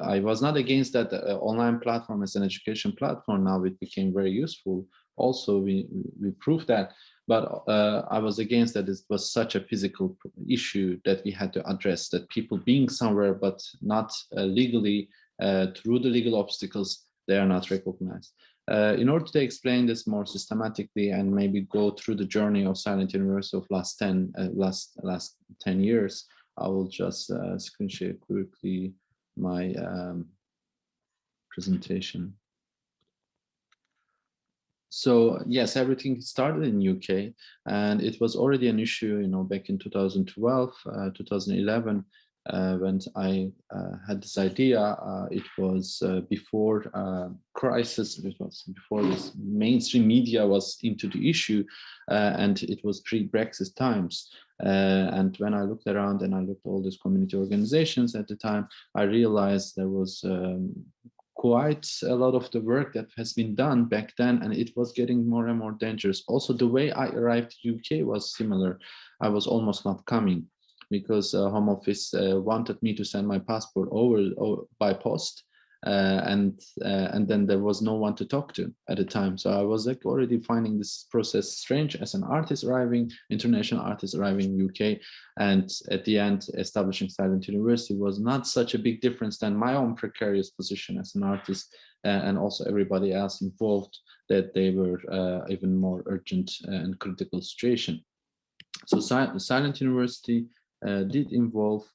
I was not against that online platform as an education platform. Now it became very useful. Also, we proved that, but I was against that. It was such a physical issue that we had to address, that people being somewhere but not legally, through the legal obstacles, they are not recognized. In order to explain this more systematically and maybe go through the journey of Silent University of last 10 years, I will just screen share quickly my presentation. So yes, everything started in UK, and it was already an issue, back in 2012, 2011. when I had this idea, it was before crisis, it was before this mainstream media was into the issue, and it was pre-Brexit times. And when I looked around and I looked at all these community organizations at the time, I realized there was quite a lot of the work that has been done back then, and it was getting more and more dangerous. Also, the way I arrived to UK was similar. I was almost not coming because Home Office wanted me to send my passport over by post, and then there was no one to talk to at the time. So I was like already finding this process strange as an artist arriving, international artist arriving in UK, and at the end establishing Silent University was not such a big difference than my own precarious position as an artist, and also everybody else involved, that they were even more urgent and critical situation. So Silent University did involve,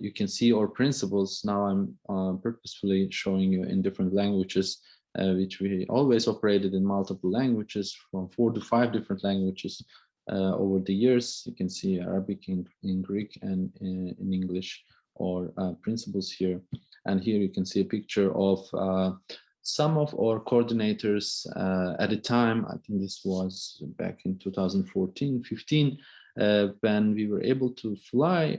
you can see our principles. Now I'm purposefully showing you in different languages, which we always operated in multiple languages, from 4 to 5 different languages over the years. You can see Arabic in Greek and in English, or principles here. And here you can see a picture of some of our coordinators at the time. I think this was back in 2014-15, when we were able to fly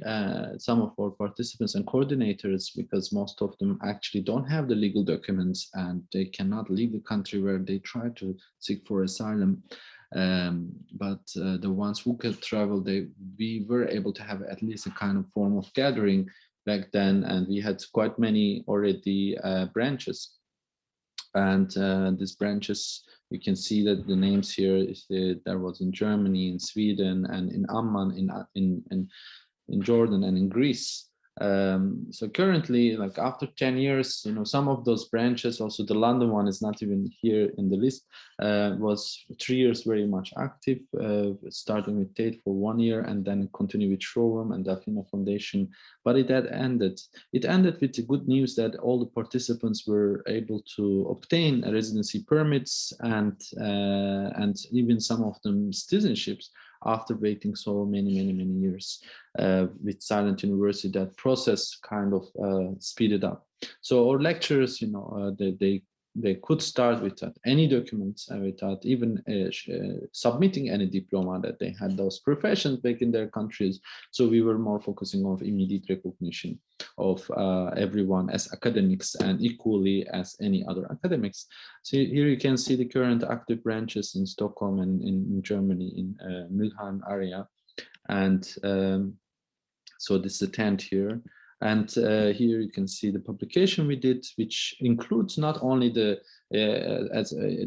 some of our participants and coordinators, because most of them actually don't have the legal documents and they cannot leave the country where they try to seek for asylum. But the ones who could travel, we were able to have at least a kind of form of gathering back then, and we had quite many already branches. And these branches, you can see that the names here is there was in Germany, in Sweden, and in Amman, in Jordan, and in Greece. So currently, like after 10 years, some of those branches, also the London one is not even here in the list, was 3 years very much active, starting with Tate for 1 year and then continue with Showroom and Delfino Foundation. But it had ended. It ended with the good news that all the participants were able to obtain residency permits and even some of them citizenships after waiting so many years. With Silent University, that process kind of speeded up. So our lecturers, they could start without any documents, without even submitting any diploma, that they had those professions back in their countries. So we were more focusing on immediate recognition of everyone as academics and equally as any other academics. So here you can see the current active branches in Stockholm and in Germany, in Mülheim area. And so this is a tent here. And here you can see the publication we did, which includes not only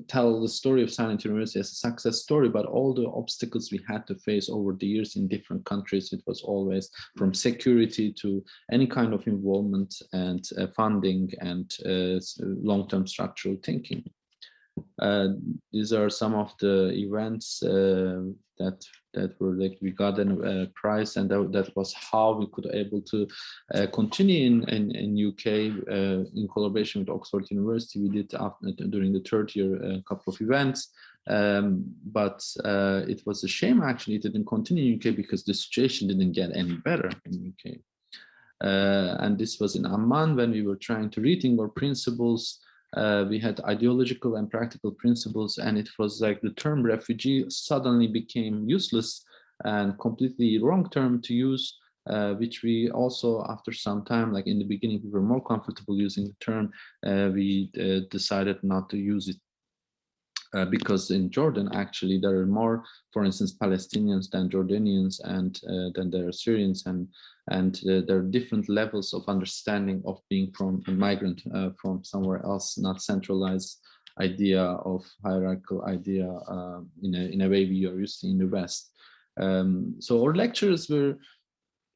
tell the story of Silent University as a success story, but all the obstacles we had to face over the years in different countries. It was always from security to any kind of involvement and funding and long-term structural thinking. These are some of the events that were like, we got a prize, and that was how we could able to continue in UK in collaboration with Oxford University. We did during the third year a couple of events, but it was a shame actually it didn't continue in UK because the situation didn't get any better in UK. And this was in Amman when we were trying to rethink our principles. We had ideological and practical principles, and it was like the term refugee suddenly became useless and completely wrong term to use, which we also, after some time, like in the beginning, we were more comfortable using the term. We decided not to use it because in Jordan, actually, there are more, for instance, Palestinians than Jordanians, and then there are Syrians, and there are different levels of understanding of being from a migrant from somewhere else, not centralized idea of hierarchical idea in a way we are used to in the West. So our lecturers were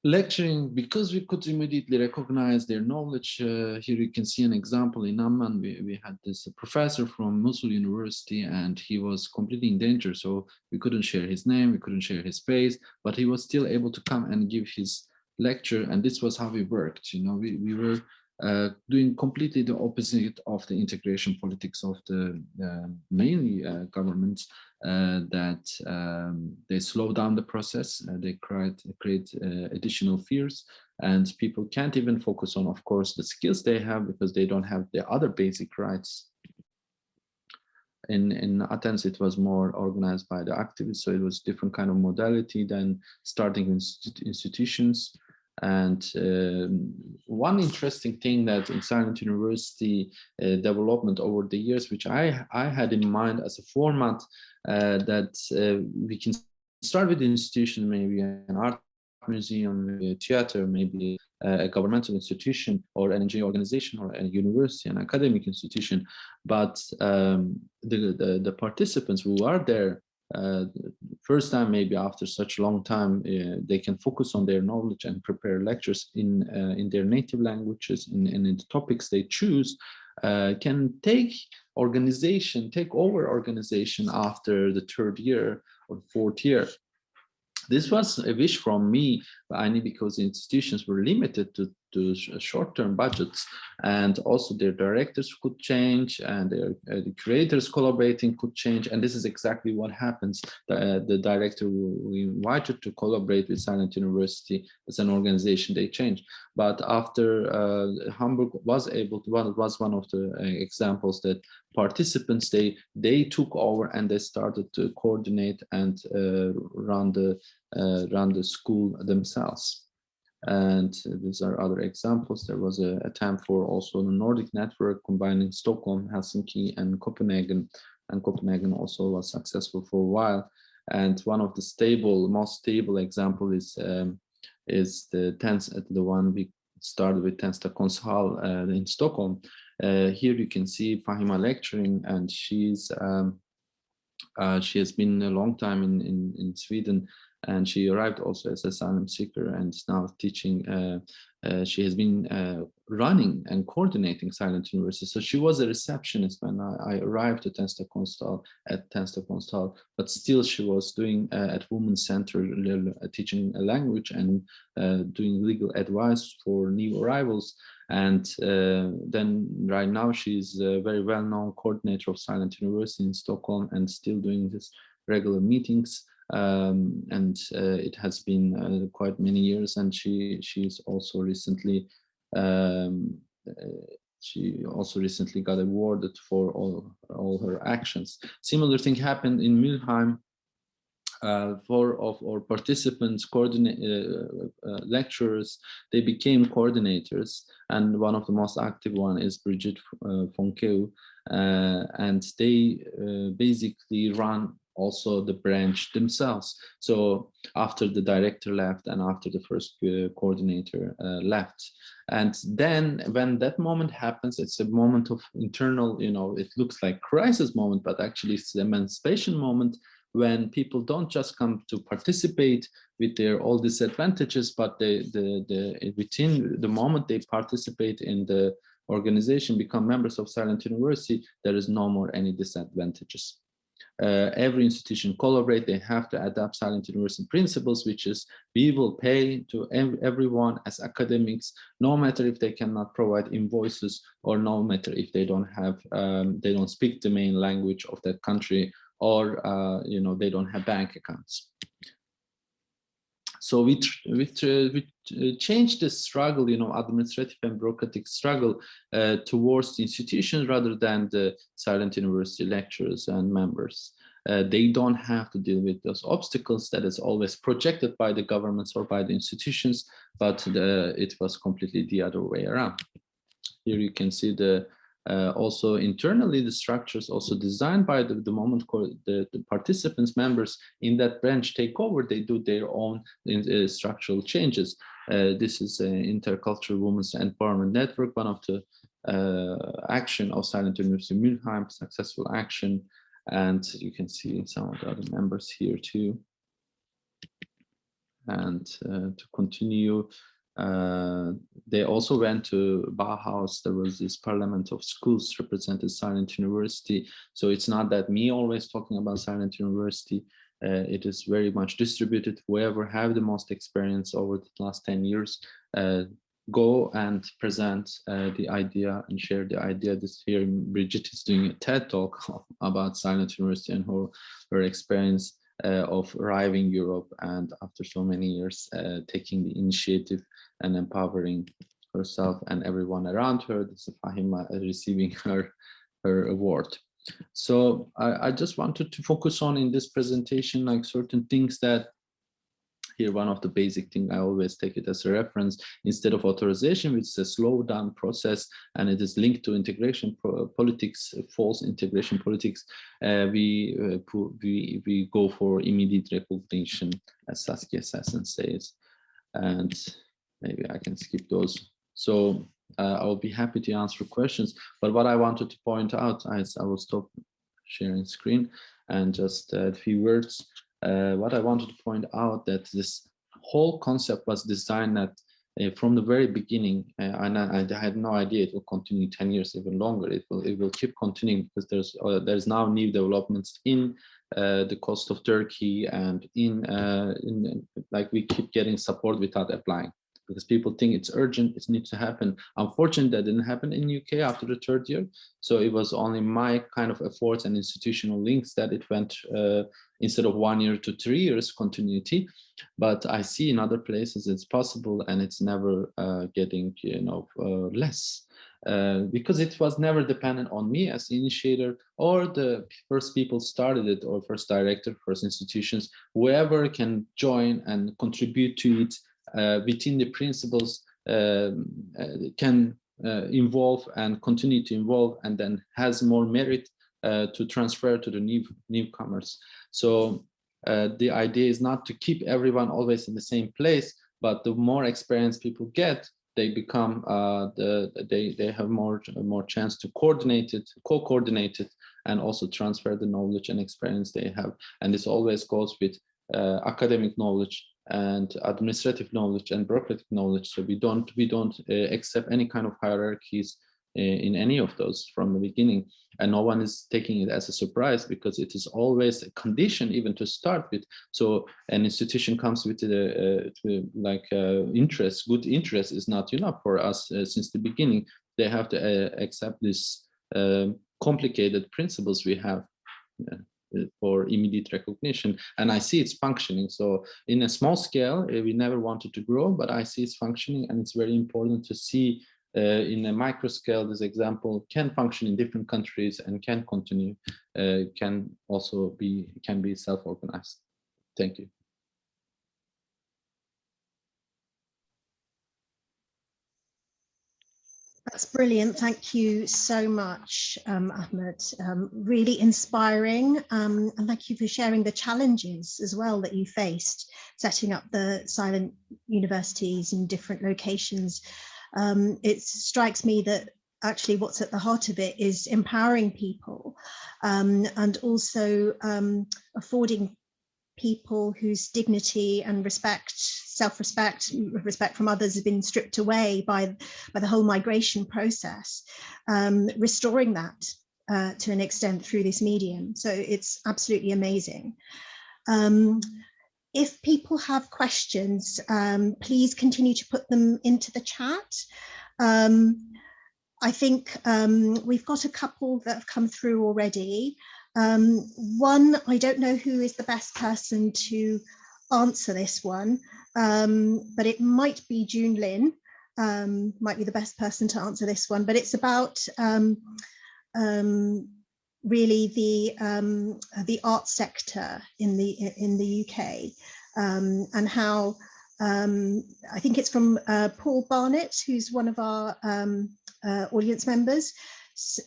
lecturing because we could immediately recognize their knowledge. Here you can see an example in Amman. We had this professor from Mosul University, and he was completely in danger. So we couldn't share his name, we couldn't share his face, but he was still able to come and give his lecture. And this was how we worked. We were doing completely the opposite of the integration politics of the mainly governments, that they slow down the process, they create additional fears, and people can't even focus on, of course, the skills they have because they don't have the other basic rights. In Athens, it was more organized by the activists, so it was different kind of modality than starting institutions. And one interesting thing that in Silent University development over the years, which I had in mind as a format, that we can start with the institution, maybe an art museum, maybe a theater, maybe a governmental institution or an NGO organization or a university, an academic institution. But the participants who are there first time, maybe after such a long time, they can focus on their knowledge and prepare lectures in their native languages, in the topics they choose, can take over organization after the third year or fourth year. This was a wish from me, only because the institutions were limited to short-term budgets, and also their directors could change, and the creators collaborating could change, and this is exactly what happens. The director we invited to collaborate with Silent University as an organization, they changed. But after Hamburg was one of the examples that participants, they took over and they started to coordinate and run the school themselves. And these are other examples. There was an attempt for also a Nordic network combining Stockholm, Helsinki, and Copenhagen. And Copenhagen also was successful for a while. And one of the most stable example is the one we started with Tensta Konsthall in Stockholm. Here you can see Fahima lecturing, and she has been a long time in Sweden. And she arrived also as asylum seeker and is now teaching. She has been running and coordinating Silent University. So she was a receptionist when I arrived at Tensta Konsthall, but still she was doing at Women's Center, teaching a language and doing legal advice for new arrivals. And then right now she's a very well-known coordinator of Silent University in Stockholm and still doing this regular meetings. And it has been quite many years, and she's also recently got awarded for all her actions. Similar thing happened in Mülheim. 4 of our participants, lecturers, they became coordinators, and one of the most active one is Brigitte von Keu, and they basically run also the branch themselves. So after the director left and after the first coordinator left, and then when that moment happens, it's a moment of internal, it looks like crisis moment, but actually it's the emancipation moment, when people don't just come to participate with their all disadvantages, but within the moment they participate in the organization, become members of Silent University, there is no more any disadvantages. Every institution collaborate, they have to adapt Silent University principles, which is we will pay to everyone as academics, no matter if they cannot provide invoices or no matter if they don't have, they don't speak the main language of that country, or they don't have bank accounts. So we changed the struggle, administrative and bureaucratic struggle towards the institutions rather than the Silent University lecturers and members. They don't have to deal with those obstacles that is always projected by the governments or by the institutions, but it was completely the other way around. Here you can see also internally the structures also designed by the moment the participants, members in that branch take over, they do their own structural changes. This is an Intercultural Women's Empowerment Network, one of the action of Silent University Mülheim, successful action, and you can see some of the other members here too. And to continue, they also went to Bauhaus. There was this Parliament of Schools represented Silent University. So it's not that me always talking about Silent University. It is very much distributed. Whoever have the most experience over the last 10 years, go and present the idea and share the idea. This here, Brigitte is doing a TED talk about Silent University and her experience of arriving Europe, and after so many years taking the initiative and empowering herself and everyone around her. This is Fahima receiving her award. So I just wanted to focus on in this presentation like certain things that here, one of the basic things I always take it as a reference, instead of authorization, which is a slow down process and it is linked to integration politics, false integration politics, we go for immediate recognition, as Saskia Sassen says. And maybe I can skip those. So I will be happy to answer questions. But what I wanted to point out, I will stop sharing screen and just a few words. What I wanted to point out that this whole concept was designed that from the very beginning, and I had no idea it will continue 10 years, even longer. It will keep continuing because there's now new developments in the coast of Turkey, and in like we keep getting support without applying, because people think it's urgent, it needs to happen. Unfortunately, that didn't happen in UK after the third year. So it was only my kind of efforts and institutional links that it went instead of 1 year to 3 years continuity. But I see in other places it's possible, and it's never getting less. Because it was never dependent on me as the initiator or the first people started it, or first director, first institutions. Whoever can join and contribute to it within the principles can involve and continue to involve, and then has more merit to transfer to the newcomers. So the idea is not to keep everyone always in the same place, but the more experienced people get, they become they have more chance to coordinate it, co-coordinate it, and also transfer the knowledge and experience they have. And this always goes with academic knowledge and administrative knowledge and bureaucratic knowledge. So we don't accept any kind of hierarchies in any of those from the beginning, and no one is taking it as a surprise, because it is always a condition even to start with. So an institution comes with interest, good interest is not enough for us since the beginning. They have to accept these complicated principles we have for immediate recognition, and I see it's functioning. So in a small scale, we never wanted to grow, but I see it's functioning, and it's very important to see in a micro scale this example can function in different countries and can continue, can be self-organized. Thank you. That's brilliant. Thank you so much, Ahmed. Really inspiring. And thank you for sharing the challenges as well that you faced setting up the silent universities in different locations. It strikes me that actually what's at the heart of it is empowering people, and also affording people whose dignity and self-respect, respect from others has been stripped away by the whole migration process, restoring that to an extent through this medium. So it's absolutely amazing. If people have questions, please continue to put them into the chat. I think we've got a couple that have come through already. One, I don't know who is the best person to answer this one, but it might be June Lin, might be the best person to answer this one, but it's about really the art sector in the UK, and how I think it's from Paul Barnett, who's one of our audience members.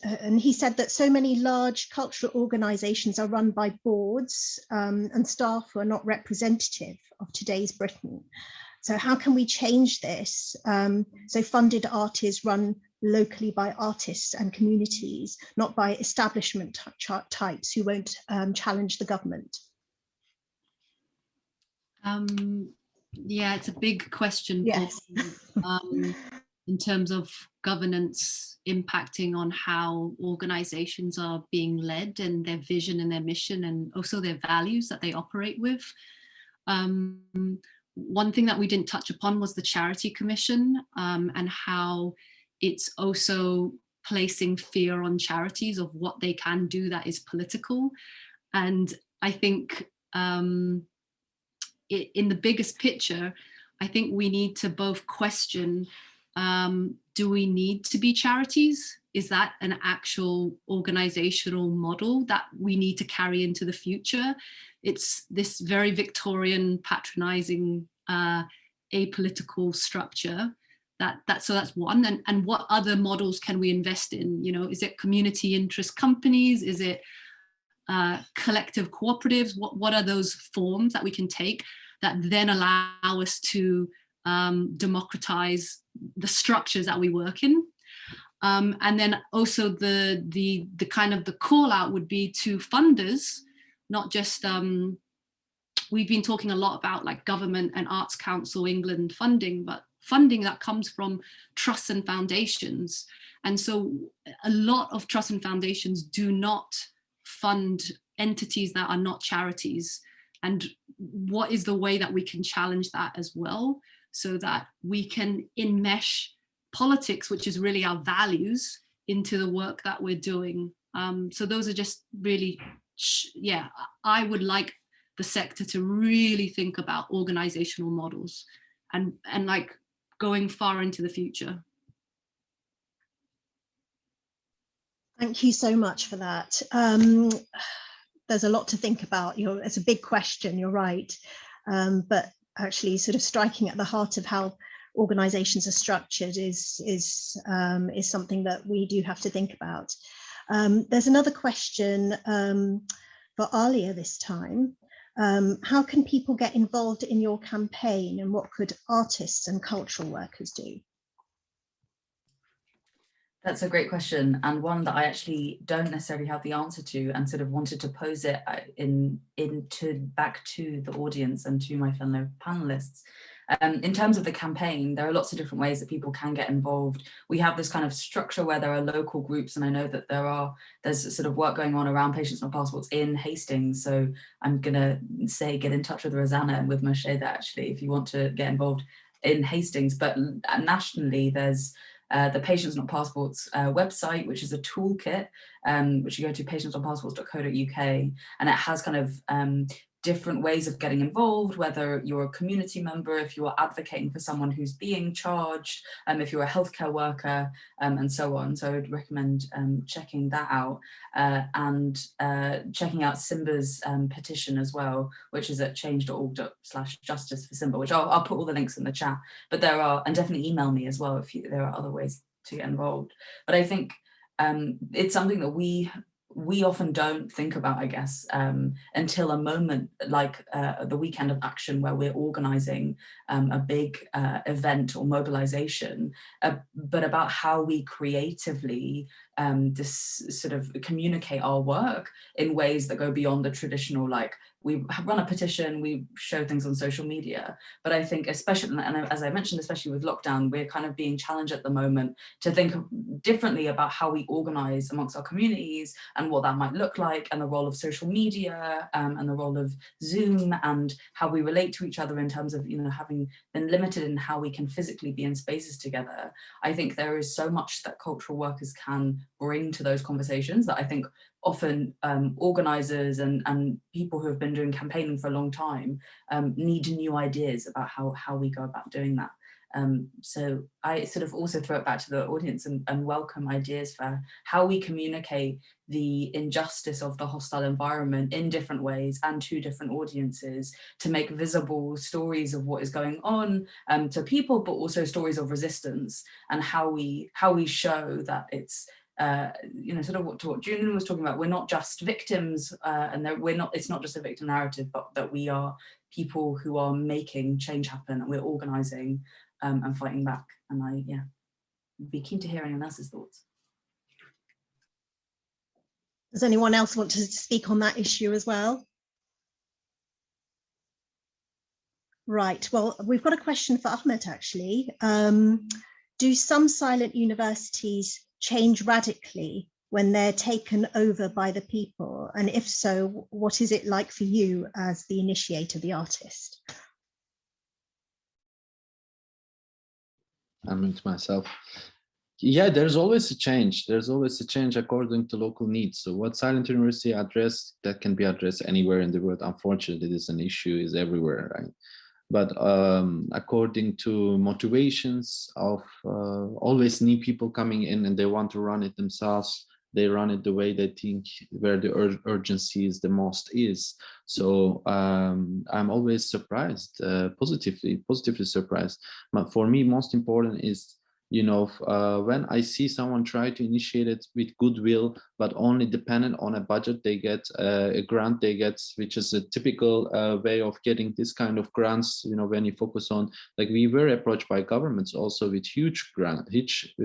And he said that so many large cultural organisations are run by boards and staff who are not representative of today's Britain. So how can we change this? So funded art is run locally by artists and communities, not by establishment types who won't challenge the government. Yeah, it's a big question. Yes. In terms of governance impacting on how organizations are being led, and their vision and their mission, and also their values that they operate with. one thing that we didn't touch upon was the Charity Commission, and how it's also placing fear on charities of what they can do that is political. And I think in the biggest picture, I think we need to both question, do we need to be charities? Is that an actual organizational model that we need to carry into the future? It's this very Victorian, patronizing, apolitical structure. So that's one. And what other models can we invest in? You know, is it community interest companies? Is it collective cooperatives? What are those forms that we can take that then allow us to democratize the structures that we work in? And then also the kind of the call out would be to funders, not just, we've been talking a lot about like government and Arts Council England funding, but funding that comes from trusts and foundations. And so a lot of trusts and foundations do not fund entities that are not charities. And what is the way that we can challenge that as well, so that we can enmesh politics, which is really our values, into the work that we're doing. So those are just really, yeah, I would like the sector to really think about organizational models and like going far into the future. Thank you so much for that. There's a lot to think about. It's a big question, you're right. But actually sort of striking at the heart of how organizations are structured is something that we do have to think about. There's another question for Alia this time. How can people get involved in your campaign, and what could artists and cultural workers do? That's a great question, and one that I actually don't necessarily have the answer to, and sort of wanted to pose it back to the audience and to my fellow panelists. In terms of the campaign, there are lots of different ways that people can get involved. We have this kind of structure where there are local groups, and I know that there's sort of work going on around Patients Not Passports in Hastings. So I'm gonna say get in touch with Rosanna and with Mosheda actually if you want to get involved in Hastings. But nationally, there's the Patients Not Passports website, which is a toolkit, which you go to patientsnotpassports.co.uk, and it has kind of different ways of getting involved, whether you're a community member, if you are advocating for someone who's being charged, if you're a healthcare worker, and so on. So I'd recommend checking that out, and checking out Simba's petition as well, which is at change.org/justice for Simba, which I'll put all the links in the chat. But there are, and definitely email me as well if there are other ways to get involved. But I think it's something that we often don't think about, I guess, until a moment like the Weekend of Action, where we're organizing a big event or mobilization, but about how we creatively sort of communicate our work in ways that go beyond the traditional, like, we run a petition, we show things on social media. But I think especially, and as I mentioned, especially with lockdown, we're kind of being challenged at the moment to think differently about how we organize amongst our communities and what that might look like, and the role of social media, and the role of Zoom, and how we relate to each other in terms of, having been limited in how we can physically be in spaces together. I think there is so much that cultural workers can bring to those conversations that I think often organizers and people who have been doing campaigning for a long time need new ideas about how we go about doing that. So I sort of also throw it back to the audience and welcome ideas for how we communicate the injustice of the hostile environment in different ways and to different audiences, to make visible stories of what is going on to people, but also stories of resistance, and how we show that it's sort of what Julian was talking about. We're not just victims, and it's not just a victim narrative, but that we are people who are making change happen, and we're organizing and fighting back. And I'd be keen to hear anyone else's thoughts. Does anyone else want to speak on that issue as well? Right, well, we've got a question for Ahmed actually. Do some silent universities change radically when they're taken over by the people? And if so, what is it like for you as the initiator, the artist? unmute myself. Yeah, there's always a change. There's always a change according to local needs. So what Silent University addressed, that can be addressed anywhere in the world. Unfortunately, this is an issue is everywhere, right? But according to motivations of always new people coming in and they want to run it themselves, they run it the way they think where the urgency is the most is. So I'm always surprised, positively surprised. But for me, most important is, you know, when I see someone try to initiate it with goodwill, but only dependent on a budget, they get a grant they get, which is a typical way of getting this kind of grants. You know, when you focus on, like, we were approached by governments also with huge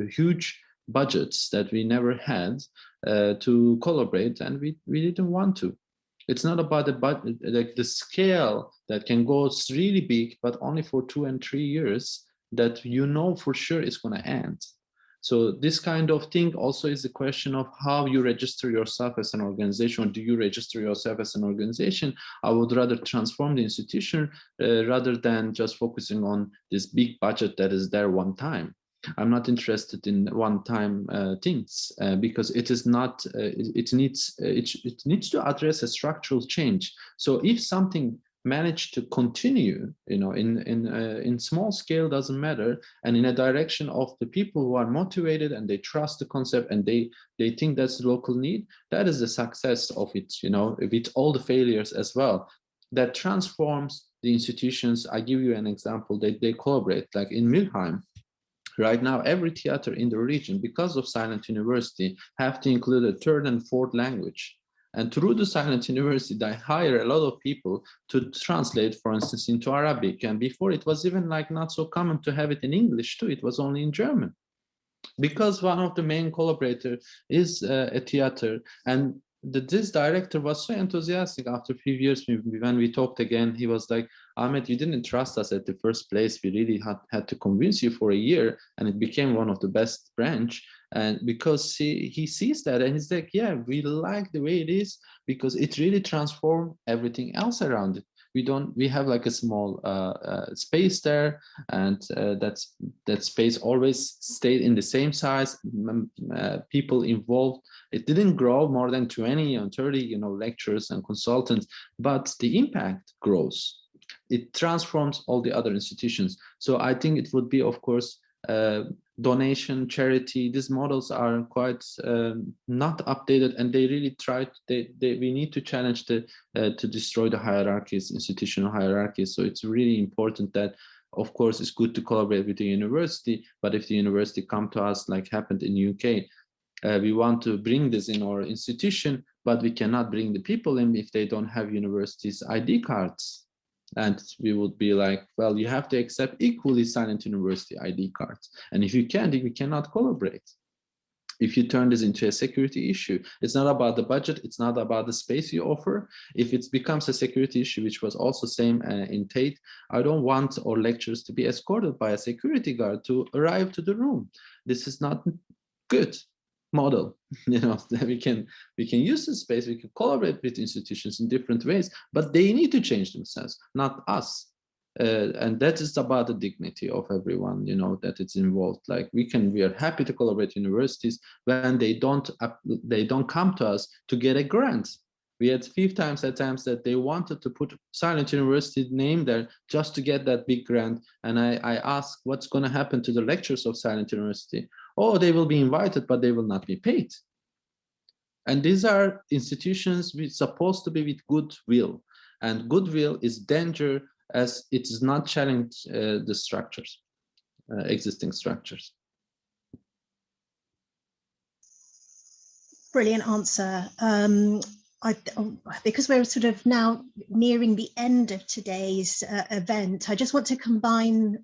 huge budgets that we never had to collaborate, and we didn't want to. It's not about the budget, like the scale that can go really big, but only for 2 and 3 years, that you know for sure it's going to end. So this kind of thing also is a question of how you register yourself as an organization. Or do you register yourself as an organization? I would rather transform the institution rather than just focusing on this big budget that is there one time. I'm not interested in one-time things because it is not. It needs to address a structural change. So if something manage to continue, you know, in small scale, doesn't matter, and in a direction of the people who are motivated and they trust the concept and they think that's the local need, that is the success of it, you know, with all the failures as well. That transforms the institutions. I give you an example. They collaborate, like in Mülheim. Right now, every theater in the region, because of Silent University, have to include a third and fourth language. And through the Silent University, they hire a lot of people to translate, for instance, into Arabic. And before, it was even like not so common to have it in English too. It was only in German. Because one of the main collaborators is a theater. And this director was so enthusiastic after a few years when we talked again. He was like, Ahmet, you didn't trust us at the first place. We really had to convince you for a year, and it became one of the best branch. And because he sees that, and he's like, yeah, we like the way it is because it really transformed everything else around it. We have like a small space there, and that space always stayed in the same size. People involved. It didn't grow more than 20 or 30, you know, lecturers and consultants, but the impact grows. It transforms all the other institutions. So I think it would be, of course, donation, charity. These models are quite not updated, and they really try. We need to challenge to destroy the hierarchies, institutional hierarchies. So it's really important that, of course, it's good to collaborate with the university. But if the university come to us, like happened in UK, we want to bring this in our institution, but we cannot bring the people in if they don't have universities' ID cards. And we would be like, well, you have to accept equally Silent University ID cards. And if you can't, we cannot collaborate. If you turn this into a security issue, it's not about the budget, it's not about the space you offer. If it becomes a security issue, which was also same in Tate, I don't want our lecturers to be escorted by a security guard to arrive to the room. This is not good model. You know, we can use the space, we can collaborate with institutions in different ways, but they need to change themselves, not us. And that is about the dignity of everyone, you know, that it's involved. Like we are happy to collaborate with universities when they don't come to us to get a grant. We had few times at times that they wanted to put Silent University name there just to get that big grant. And I asked, what's going to happen to the lectures of Silent University? Oh, they will be invited, but they will not be paid. And these are institutions which are supposed to be with goodwill. And goodwill is danger as it does not challenge the structures, existing structures. Brilliant answer. Because we're sort of now nearing the end of today's event, I just want to combine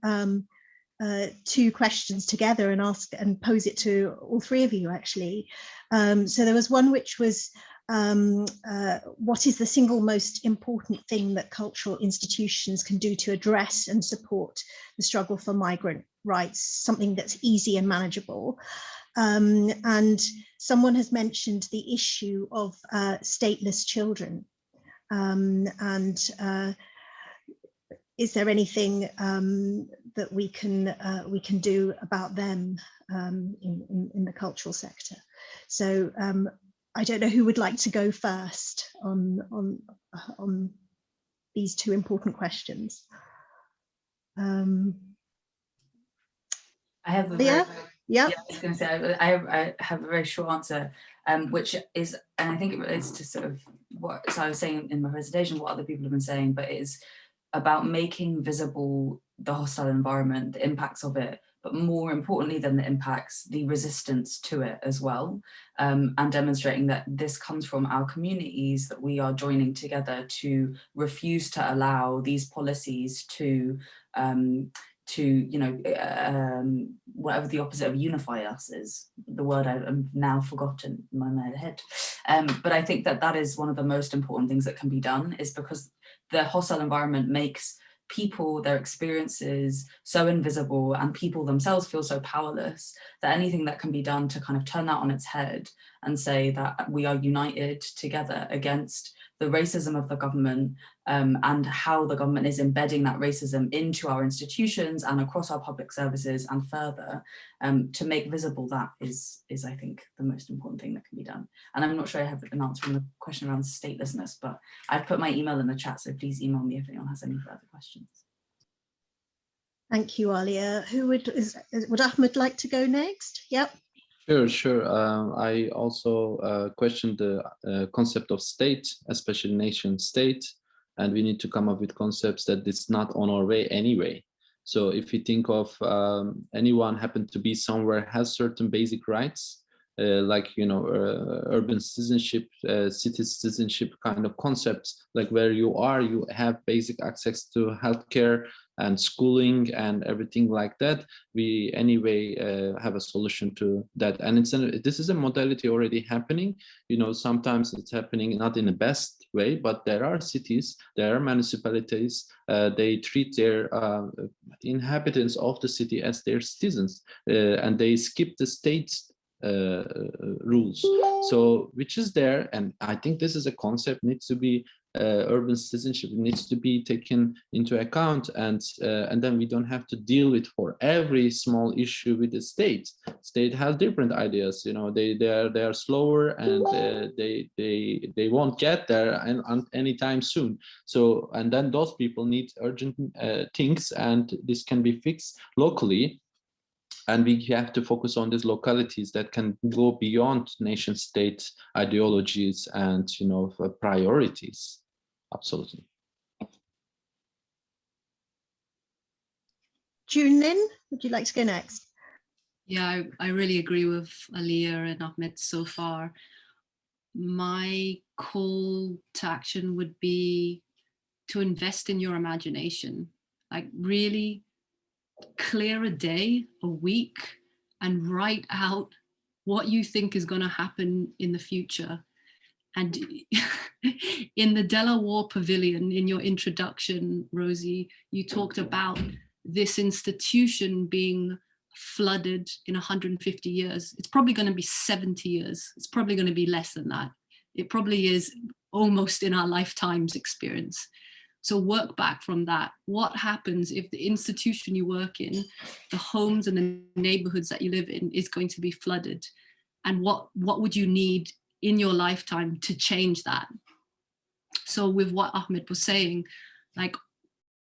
two questions together and ask and pose it to all three of you, actually. So there was one which was, what is the single most important thing that cultural institutions can do to address and support the struggle for migrant rights, something that's easy and manageable? And someone has mentioned the issue of stateless children. is there anything that we can do about them in the cultural sector? So I don't know who would like to go first on these two important questions. I have a Leah? yeah, I was going to say I have a very short answer, which is, and I think it relates to sort of what I was saying in my presentation, what other people have been saying, but it is about making visible the hostile environment, the impacts of it, but more importantly than the impacts, the resistance to it as well, and demonstrating that this comes from our communities, that we are joining together to refuse to allow these policies to whatever the opposite of unify us is, the word I'm now forgotten in my head. But I think that is one of the most important things that can be done, is because the hostile environment makes people, their experiences so invisible, and people themselves feel so powerless, that anything that can be done to kind of turn that on its head and say that we are united together against the racism of the government, and how the government is embedding that racism into our institutions and across our public services and further, to make visible that is I think the most important thing that can be done. And I'm not sure I have an answer on the question around statelessness, but I've put my email in the chat, so please email me if anyone has any further questions. Thank you, Alia. Who would Ahmed like to go next? Yep. Sure. I also questioned the concept of state, especially nation state, and we need to come up with concepts that it's not on our way anyway. So if you think of anyone happen to be somewhere has certain basic rights, like, you know, urban citizenship, city citizenship kind of concepts, like where you are, you have basic access to healthcare and schooling and everything like that. We anyway have a solution to that, and this is a modality already happening. You know, sometimes it's happening not in the best way, but there are cities, there are municipalities, they treat their inhabitants of the city as their citizens, and they skip the state's rules, so which is there. And I think this is a concept needs to be urban citizenship needs to be taken into account, and then we don't have to deal with for every small issue with the state. State has different ideas, you know, they are slower, and they won't get there anytime soon. So, and then those people need urgent things, and this can be fixed locally. And we have to focus on these localities that can go beyond nation state ideologies and, you know, priorities. Absolutely. Junlin, would you like to go next? Yeah, I really agree with Alia and Ahmed so far. My call to action would be to invest in your imagination, like really clear a day, a week, and write out what you think is going to happen in the future. And in the Delaware Pavilion, in your introduction, Rosie, you talked about this institution being flooded in 150 years. It's probably going to be 70 years. It's probably going to be less than that. It probably is almost in our lifetime's experience. So work back from that. What happens if the institution you work in, the homes and the neighborhoods that you live in, is going to be flooded? And what would you need in your lifetime to change that? So with what Ahmed was saying, like,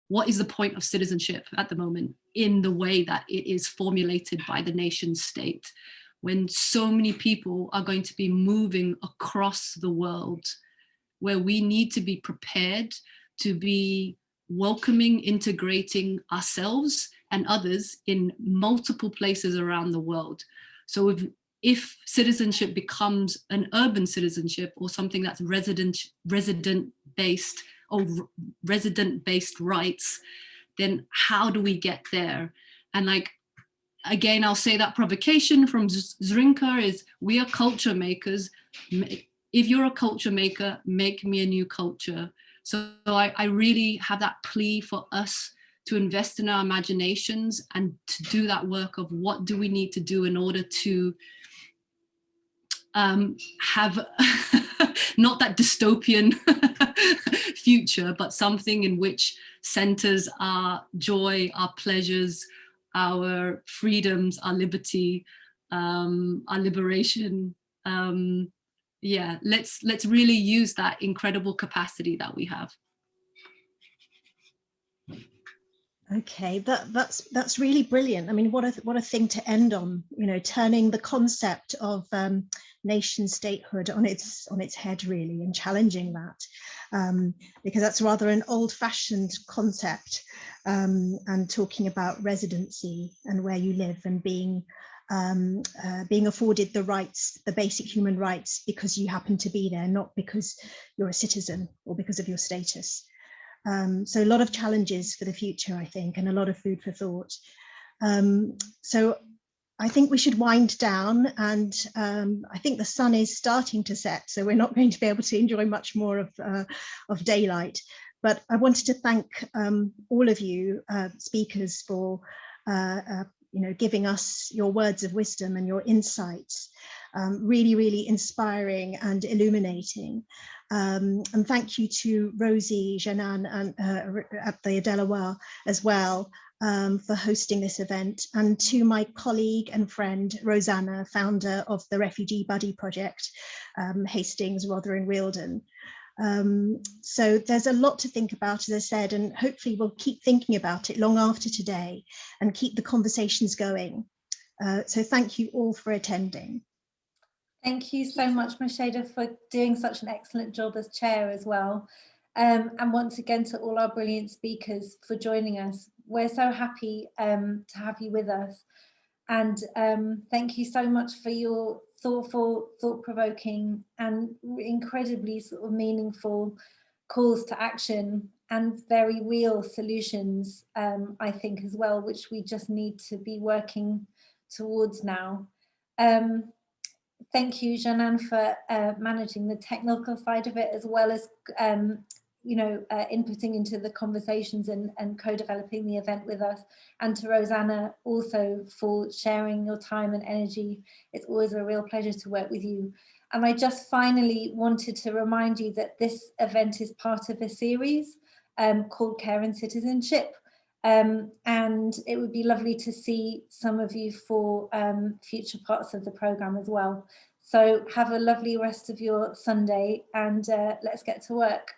what is the point of citizenship at the moment in the way that it is formulated by the nation state, when so many people are going to be moving across the world, where we need to be prepared to be welcoming, integrating ourselves and others in multiple places around the world. So if citizenship becomes an urban citizenship, or something that's resident-based or resident-based rights, then how do we get there? And like, again, I'll say that provocation from Zrinka is, we are culture makers. If you're a culture maker, make me a new culture. So I really have that plea for us to invest in our imaginations and to do that work of what do we need to do in order to have not that dystopian future, but something in which centers our joy, our pleasures, our freedoms, our liberty, our liberation. Yeah, let's really use that incredible capacity that we have. Okay, that's really brilliant. I mean, what a thing to end on. You know, turning the concept of nation statehood on its head, really, and challenging that, because that's rather an old-fashioned concept, and talking about residency and where you live and being afforded the rights, the basic human rights, because you happen to be there, not because you're a citizen or because of your status. So a lot of challenges for the future, I think, and a lot of food for thought. So I think we should wind down, and I think the sun is starting to set, so we're not going to be able to enjoy much more of daylight. But I wanted to thank all of you speakers for giving us your words of wisdom and your insights. Really, really inspiring and illuminating. And thank you to Rosie, Jeanne, and at the Delaware as well, for hosting this event, and to my colleague and friend Rosanna, founder of the Refugee Buddy Project, Hastings, Rotherham, Wealden. So there's a lot to think about, as I said, and hopefully we'll keep thinking about it long after today and keep the conversations going. So thank you all for attending. Thank you so much, Masheda, for doing such an excellent job as chair as well. And once again to all our brilliant speakers for joining us. We're so happy to have you with us. And thank you so much for your thoughtful, thought-provoking and incredibly sort of meaningful calls to action and very real solutions, I think, as well, which we just need to be working towards now. Thank you, Jeanne, for managing the technical side of it, as well as inputting into the conversations and co-developing the event with us, and to Rosanna also for sharing your time and energy. It's always a real pleasure to work with you. And I just finally wanted to remind you that this event is part of a series called Care and Citizenship. And it would be lovely to see some of you for future parts of the programme as well. So have a lovely rest of your Sunday, and let's get to work.